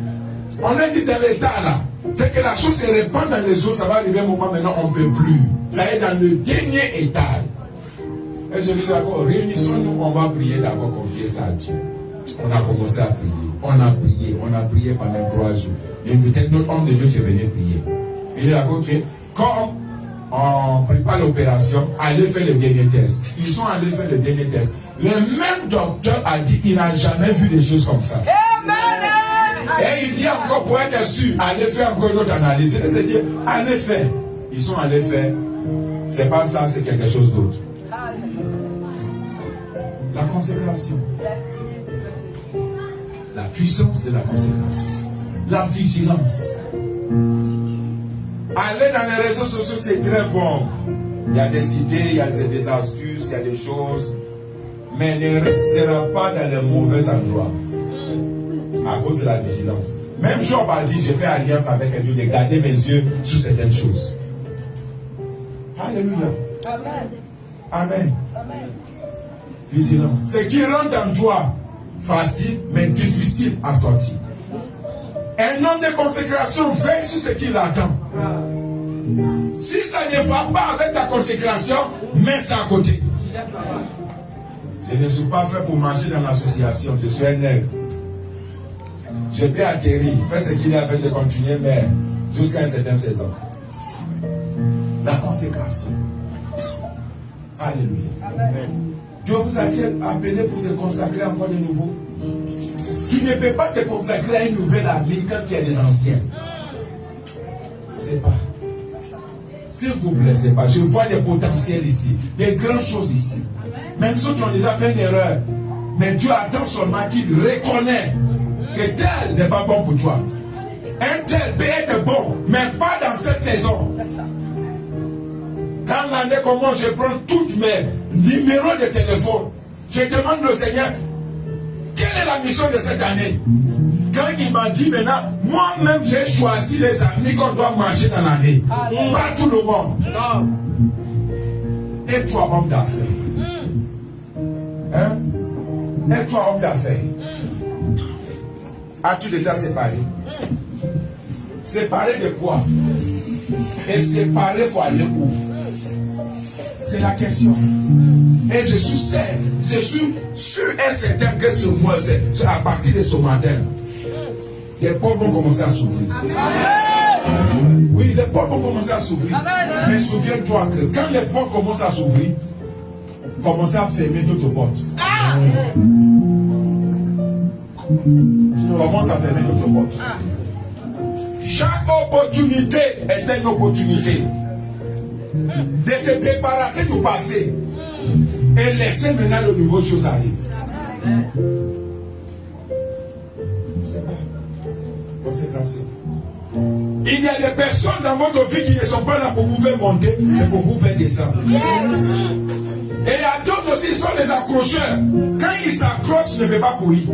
On a dit dans l'état là, c'est que la chose se répand dans les eaux, ça va arriver un moment maintenant, on ne peut plus. Ça est dans le dernier état. Et je dis d'accord, réunissons-nous, on va prier d'abord, confier ça à Dieu. On a commencé à prier. On a prié pendant 3 jours. Et peut-être notre homme de Dieu qui est venu prier. Il dit d'accord, ok, quand on prépare l'opération, allez faire le dernier test. Ils sont allés faire le dernier test. Le même docteur a dit qu'il n'a jamais vu des choses comme ça. Et il dit encore pour être sûr, allez faire encore une autre analyse. Il a dit, allez faire. Ils sont allés faire. C'est pas ça, c'est quelque chose d'autre. La consécration. La puissance de la consécration. La vigilance. Aller dans les réseaux sociaux, c'est très bon. Il y a des idées, il y a des astuces, il y a des choses. Mais ne restera pas dans les mauvais endroits. À cause de la vigilance. Même Job a dit, je fais alliance avec Dieu de garder mes yeux sur certaines choses. Alléluia. Amen. Amen. Amen. Vigilance. Ce qui rentre en toi, facile, mais difficile à sortir. Un homme de consécration veille sur ce qu'il attend. Si ça ne va pas avec ta consécration, mets ça à côté. Je ne suis pas fait pour marcher dans l'association, je suis un nègre. Je peux atterrir, faire ce qu'il a fait, je continue, mais jusqu'à une certaine saison. La consécration. Alléluia. Amen. Dieu vous a-t-il appelé pour se consacrer encore de nouveau? Tu ne peux pas te consacrer à une nouvelle amie quand tu as des anciens. C'est pas. S'il vous plaît, c'est pas. Je vois des potentiels ici, des grandes choses ici. Même ceux qui ont déjà fait une erreur. Mais Dieu attend seulement qu'il reconnaît que tel n'est pas bon pour toi. Un tel peut être bon, mais pas dans cette saison. Quand l'année commence, je prends tous mes numéros de téléphone. Je demande au Seigneur, quelle est la mission de cette année? Quand il m'a dit maintenant, moi-même j'ai choisi les amis qu'on doit marcher dans l'année. Pas tout le monde. Et toi, homme d'affaires? Hein? Et toi, homme d'affaires? As-tu déjà séparé? Séparé de quoi? Et séparé pour aller où? C'est la question. Et je suis sûr et certain que ce mois, c'est à partir de ce matin, les portes vont commencer à s'ouvrir. Oui, les portes vont commencer à s'ouvrir. Mais souviens-toi que quand les portes commencent à s'ouvrir, commencez à fermer d'autres portes. Commence à fermer d'autres portes. Chaque opportunité est une opportunité de se débarrasser du passé et laisser maintenant de nouvelles choses arriver. C'est bon. Consécration. Il y a des personnes dans votre vie qui ne sont pas là pour vous faire monter, c'est pour vous faire descendre. Et il y a d'autres aussi qui sont des accrocheurs. Quand ils s'accrochent, tu ne peux pas courir.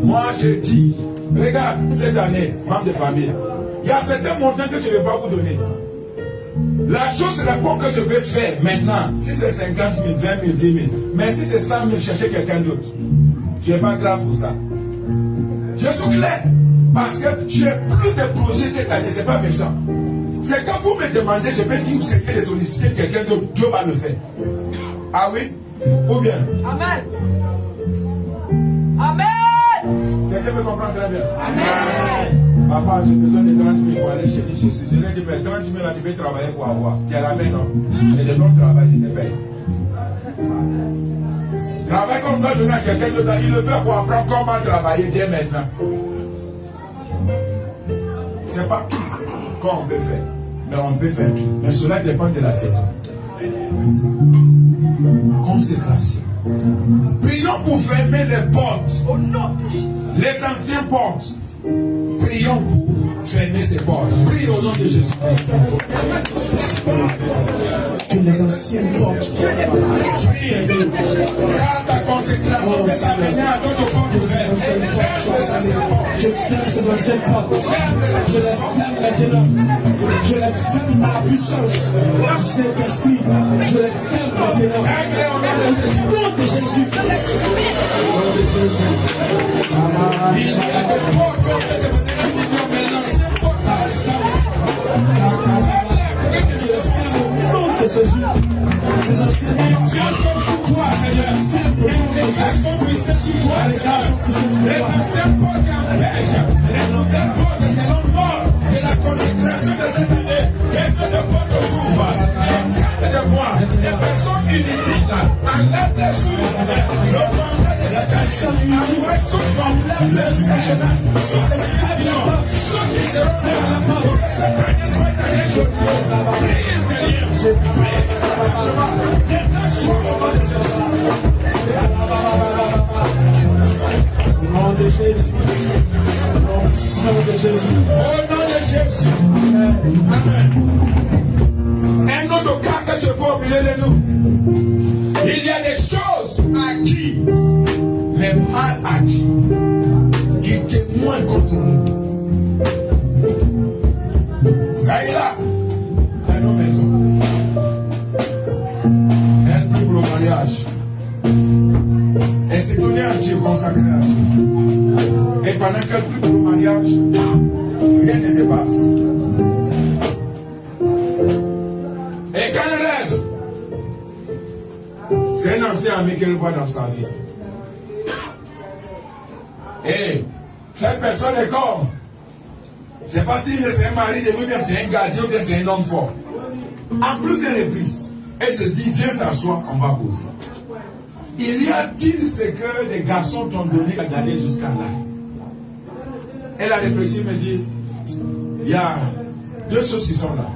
Moi, je dis, regarde, cette année, membre de famille, il y a certains montants que je ne vais pas vous donner. La chose la bonne que je vais faire maintenant, si c'est 50 000, 20 000, 10 000, mais si c'est 100 000, chercher quelqu'un d'autre. Je n'ai pas grâce pour ça. Je suis clair. Parce que j'ai plus de projets cette année, c'est pas méchant. C'est quand vous me demandez, je peux dire que c'est de solliciter quelqu'un d'autre, Dieu va le faire. Ah oui? Ou bien? Amen. Amen. Quelqu'un me comprend très bien? Amen. Papa, j'ai besoin de 30 000 pour aller chercher ceci. Je lui ai dit, mais 30 000 là, tu peux travailler pour avoir. Tu as la main, non? J'ai des bons travail, je te paye. Travail qu'on doit donner à quelqu'un d'autre, il le fait pour apprendre comment travailler dès maintenant. C'est pas tout qu'on peut faire, mais on peut faire tout. Mais cela dépend de la saison. Consécration. Prions pour fermer les portes. Les anciennes portes. Prions pour fermer ces portes. Prie au nom de Jésus. Que les anciennes portes soient fermées. Car ta consécration est amenée à d'autres portes ouvertes. Je ferme ces anciennes portes. Je les ferme maintenant. Je les ferme par la puissance du Saint-Esprit. Je les ferme maintenant. Au nom de Jésus. Au nom de Jésus. Il y a des portes qu'on fait devenir un million, mais l'ancienne porte là, c'est ça. Je les ferme au nom de Jésus. Ces anciennes portes. Dieu sont sous toi, Seigneur. Les grâces sont puissantes sous toi, Seigneur. Les anciennes portes qui empêchent les nouvelles portes, c'est l'ordre de la consécration de cette année. Et cette porte s'ouvre. Écarte de moi des personnes inutiles. Enlève les choses. Le mandat de cette année. Enlève les choses. Ceux qui seront fermés pour que cette année soit une année jolie. Priez, Seigneur. Au nom de Jésus. Au nom de Jésus. Au nom de Jésus. Amen. Un autre cas que je veux oublier de nous. Il y a des choses acquises, mais mal acquises, qui témoignent contre nous. Ça y est là. Dans nos maisons. Un double mariage. Et c'est donné à Dieu consacré à Dieu. Et pendant qu'elle prie pour le mariage, rien ne se passe. Et quand elle rêve, c'est un ancien ami qu'elle voit dans sa vie. Et cette personne est comme, c'est pas si c'est un mari de lui, bien c'est un gardien ou bien c'est un homme fort. En plusieurs reprises, elle se dit, viens s'asseoir, on va causer. Il y a-t-il ce que les garçons t'ont donné à gagner jusqu'à là? Elle a réfléchi, me dit, il y a deux choses qui sont là.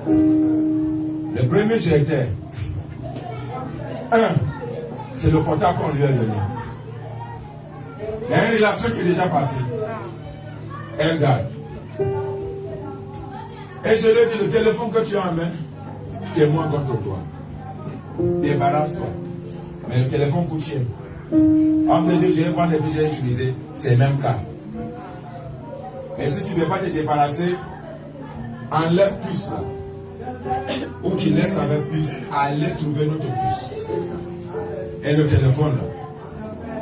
Le premier, c'était, c'est le portable qu'on lui a donné. Il y a une relation qui est déjà passée. Elle garde. Et je lui ai dit, le téléphone que tu as en main, témoin contre toi. Débarrasse-toi. Mais le téléphone coûte cher. Entre les deux, je vais prendre les deux, je vais utiliser. C'est le même cas. Et si tu ne veux pas te débarrasser, enlève plus là. Ou tu laisses avec plus, allez trouver notre puce. Et le téléphone là,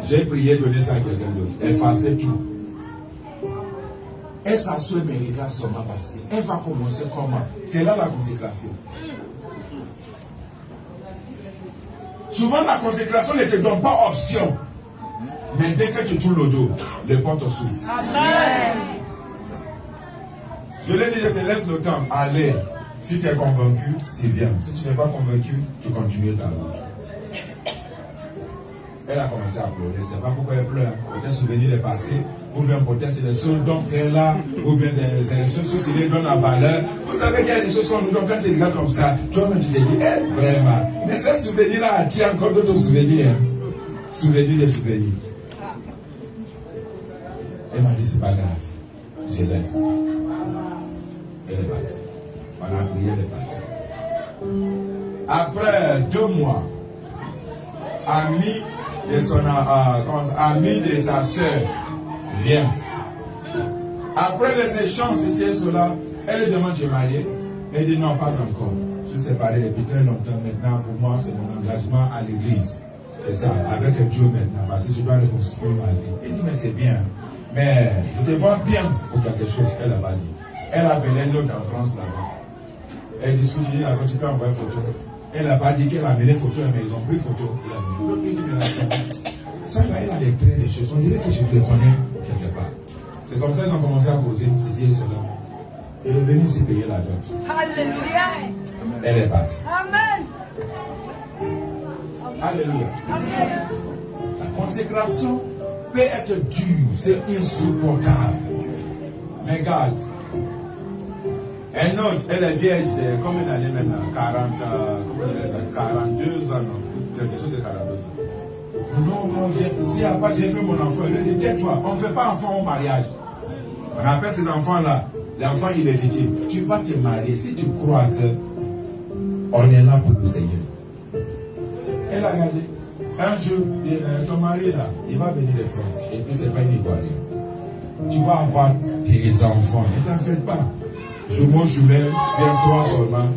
j'ai prié donner ça à quelqu'un d'autre. Effacer tout. Elle s'assoit mes regards seulement parce qu'elle va commencer comment? C'est là la consécration. Souvent la consécration ne te donne pas option. Mais dès que tu tournes le dos, les portes s'ouvrent. Amen. Je l'ai dit, je te laisse le temps. Allez. Si tu es convaincu, tu viens. Si tu n'es pas convaincu, tu continues ta route. Elle a commencé à pleurer. Je ne sais pas pourquoi elle pleure. Peut-être souvenir des passés, ou bien peut-être c'est les choses qu'elle a, ou bien c'est les choses qui lui donnent la valeur. Vous savez qu'il y a des choses qu'on nous donne quand tu regardes comme ça. Toi-même tu te dis, vraiment. Mais ce souvenir-là attire encore d'autres souvenirs. Souvenirs des souvenirs. Elle m'a dit, c'est pas grave. Je laisse. Elle est partie. On a prié, elle est partie. Après 2 mois, ami de sa soeur vient. Après les échanges, ici et cela, elle lui demande de marier. Elle dit non, pas encore. Je suis séparé depuis très longtemps. Maintenant, pour moi, c'est mon engagement à l'église. C'est ça, avec Dieu maintenant, parce que je dois reconstruire ma vie. Elle dit, mais c'est bien. Mais je te vois bien pour quelque chose. Elle n'a pas dit. Elle a appelé une autre en France là-bas. Elle discute, je dis, quand tu peux envoyer une photo. Elle n'a pas dit qu'elle a amené photo, mais ils ont pris photo. Ça là, elle a des traits, des choses. On dirait que je le connais quelque part. C'est comme ça qu'ils ont commencé à causer ceci et cela. Elle est venue se payer la dot. Alléluia. Elle est partie. Amen. Alléluia. Amen. La consécration peut être dure, c'est insupportable. Mais garde. Elle note, elle est vieille, combien d'années maintenant? 42 ans, quelque chose de 42 ans. Non, si à part j'ai fait mon enfant, elle dit, tais-toi, on ne fait pas enfant au mariage. On appelle ces enfants-là, l'enfant illégitime. Tu vas te marier si tu crois que on est là pour le Seigneur. Elle a regardé. Un jour, ton mari là, il va venir de France, et puis c'est pas une Ivoirienne. Tu vas avoir tes enfants, ne t'en fais pas. Jumeau, jumelle, bien 3 seulement,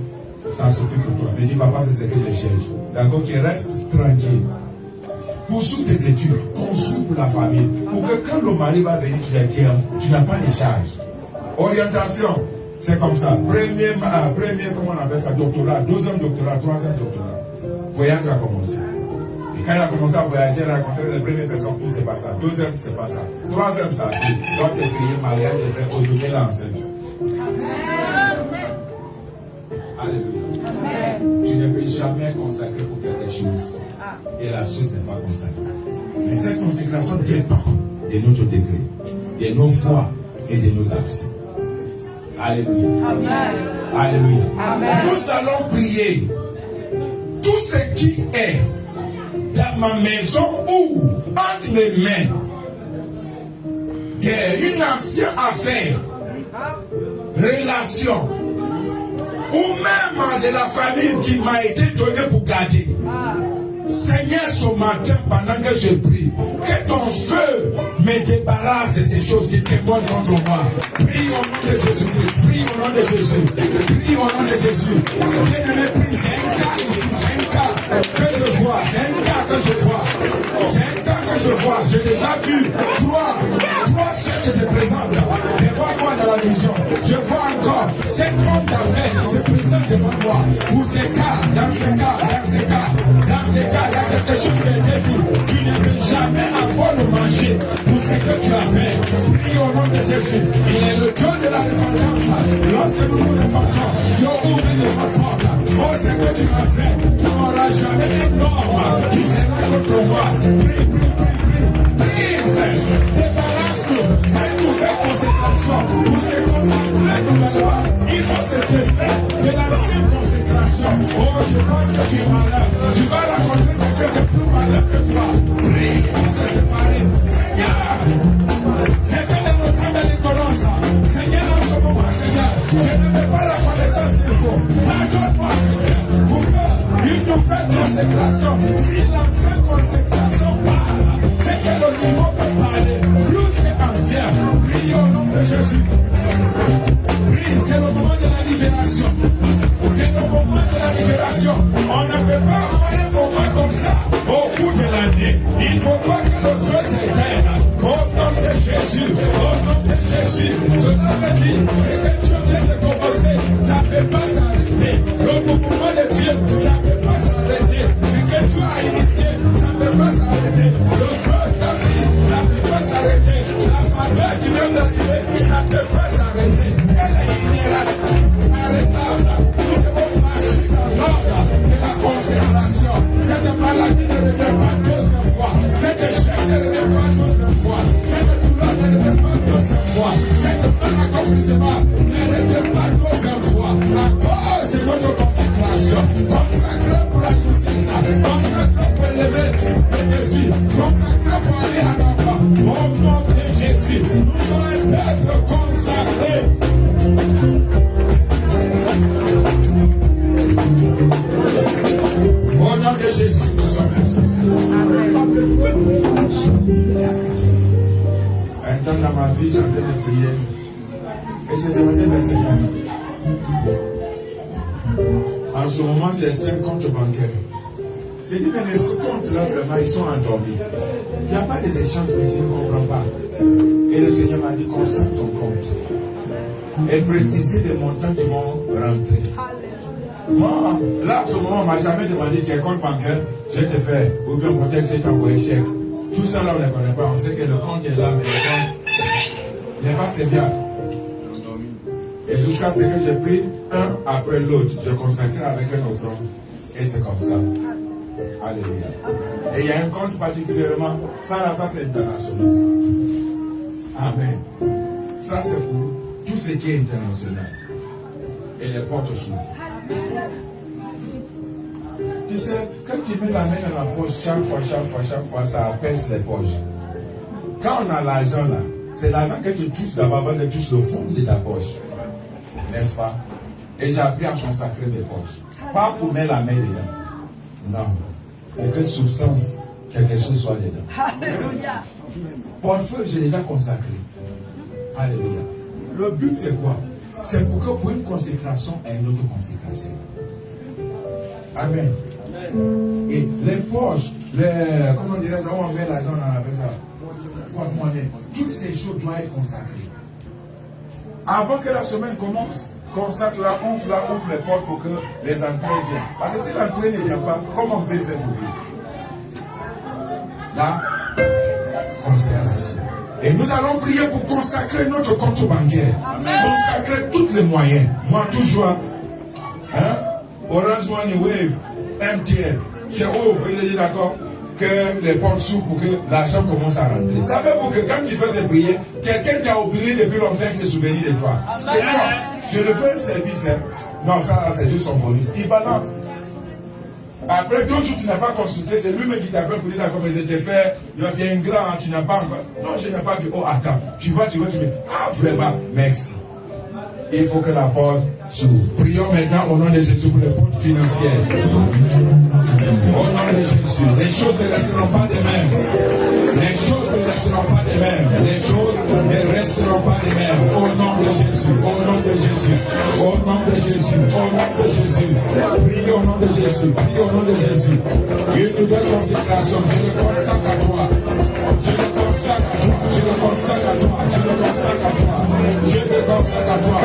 ça suffit pour toi. Mais dis, papa, c'est ce que je cherche. D'accord, qu'il reste tranquille. Poursuis tes études, construis pour la famille. Pour que quand le mari va venir, tu n'as pas de charge. Orientation, c'est comme ça. Premier, comment on appelle ça, doctorat, 2e doctorat, 3e doctorat. Voyage a commencé. Et quand il a commencé à voyager, il a rencontré les premières personnes, tout c'est pas ça. 2e, c'est pas ça. 3e, ça. Tu dois te payer mariage et faire aujourd'hui elle est enceinte. Alléluia. Amen. Tu ne peux jamais consacrer pour quelque chose. Et la chose n'est pas consacrée. Mais cette consécration dépend de notre degré, de nos foi et de nos actions. Alléluia. Amen. Alléluia. Amen. Nous allons prier. Tout ce qui est dans ma maison ou entre mes mains, qui est une ancienne affaire, relation, ou même de la famille qui m'a été donnée pour garder. Seigneur, ce matin, pendant que je prie, que ton feu me débarrasse de ces choses qui témoignent contre moi. Prie au nom de Jésus-Christ. Prie au nom de Jésus. Prie au nom de Jésus. C'est un cas ici, c'est un cas que je vois. C'est un cas que je vois. C'est un cas que je vois. J'ai déjà vu 3 soeurs qui se présentent devant moi dans la vision. Je vois encore 5 hommes d'affaires qui se présentent devant moi. Pour ces cas, dans ces cas, dans ces cas, dans ces cas, il y a quelque chose qui a été dit. Tu ne peux jamais avoir le manger pour ce que tu as fait. Prie au nom de Jésus. Il est le Dieu de la repentance. Lorsque nous nous repentons, Dieu ouvre les portes. Oh, ce que tu as fait, tu auras a jamais un homme qui sera contre moi. Prie, prie, prie, prie. Prie, débarrasse-nous. Ça une nouvelle consécration. Pour se consacrer nouvellement, il faut se défaire de l'ancienne consécration. Oh, je pense que tu es malade. Tu vas rencontrer quelqu'un de plus malade que toi. Prie pour se séparer. Seigneur, c'est que de notre âme de l'ignorance. Seigneur, en ce moment, Seigneur, je ne veux pas la connaissance qu'il faut. Pardonne-moi, Seigneur, pour qu'une nouvelle consécration, si l'ancienne consécration parle, c'est que le niveau peut parler plus qu'ancien. Prie au nom de Jésus. Prie, c'est le moment de la libération. C'est le moment de la libération. On ne peut pas avoir un moment comme ça au bout de l'année. Il ne faut pas que le feu s'éteigne. Au nom de Jésus, au nom de Jésus. Cela veut dire, c'est que Dieu vient de commencer. Ça ne peut pas s'arrêter. Le mouvement de Dieu, ça ne peut pas s'arrêter. Ce que Dieu a initié, ça ne peut pas s'arrêter. Le feu t'a pris, ça ne peut pas s'arrêter. La faveur qui vient d'arriver, ça ne peut pas s'arrêter. Elle est inarrêtable. Nous devons marcher dans l'ordre de la consécration. Cette maladie ne revient pas deuxième fois. Cet échec ne revient pas deuxième fois. Cette douleur ne revient pas deuxième fois. Cette malaccomplissement ne revient pas deuxième fois. La cause, c'est notre consécration. Consacré pour la justice. Consacré pour élever les défis. Consacré pour aller à l'enfant. Au nom de Jésus, nous sommes un peuple consacré. Au nom de Jésus, nous sommes un temps dans ma vie, j'entends de prier. Et j'ai demandé au Seigneur. En ce moment, j'ai 5 comptes bancaires. J'ai dit, mais les comptes là, vraiment, ils sont endormis. Il n'y a pas des échanges, mais je ne comprends pas. Et le Seigneur m'a dit, consacre ton compte. Et préciser les montants qui vont rentrer. Moi, là, en ce moment, on ne m'a jamais demandé tes comptes bancaires, je te fais, ou bien peut-être je t'ai envoyé chèque. Tout ça là, on ne connaît pas. On sait que le compte est là, mais le compte n'est pas serviable. Et jusqu'à ce que j'ai pris un après l'autre, je consacrais avec un offrande. Et c'est comme ça. Alléluia. Et il y a un compte particulièrement, ça c'est international. Amen. Ça c'est pour tout ce qui est international. Et les portes s'ouvrent. Tu sais, quand tu mets la main dans la poche, chaque fois, ça apaise les poches. Quand on a l'argent là, c'est l'argent que tu touches d'abord avant de toucher le fond de ta poche. N'est-ce pas? Et j'ai appris à consacrer mes poches. Pas pour mettre la main dedans. Non. Mais que substance, quelque chose soit dedans. Alléluia. Portefeuille, j'ai déjà consacré. Alléluia. Le but, c'est quoi? C'est pour que pour une consécration et une autre consécration. Amen. Et les poches, comment dirais-je, on met l'argent dans la ça. Toutes ces choses doivent être consacrées. Avant que la semaine commence, consacre-la, ouvre les portes pour que les entrées viennent. Parce que si l'entrée ne vient pas, comment on peut faire pour vivre? La consécration. Et nous allons prier pour consacrer notre compte bancaire. Amen. Consacrer tous les moyens. Moi, toujours, Orange Money, Wave, MTN, chez Ouvre, il est d'accord que les portes s'ouvrent pour que l'argent commence à rentrer. Savez-vous que quand tu fais ces prières, quelqu'un qui a oublié depuis longtemps se souvenir de toi. C'est moi. Je le fais un service. Non, ça, c'est juste son bonus. Il balance. Après 2 jours, tu n'as pas consulté, c'est lui-même qui t'appelle pour dire d'accord, mais je t'ai fait, tu es un grand, tu n'as pas encore. Non, je n'ai pas dit, oh, attends, tu vas, tu me dis, ah, vraiment, merci. Il faut que la porte s'ouvre. Prions maintenant au nom de Jésus pour les portes financières. Au nom de Jésus, les choses ne resteront pas des mêmes. Les choses ne resteront pas des mêmes. Les choses ne resteront pas des mêmes. Au nom de Jésus, au nom de Jésus, au nom de Jésus, au nom de Jésus. Prions au nom de Jésus, prions au nom de Jésus. Une nouvelle consécration, je le consacre à toi. Je le consacre à toi, je le consacre à toi, je le consacre à toi, je le consacre à toi.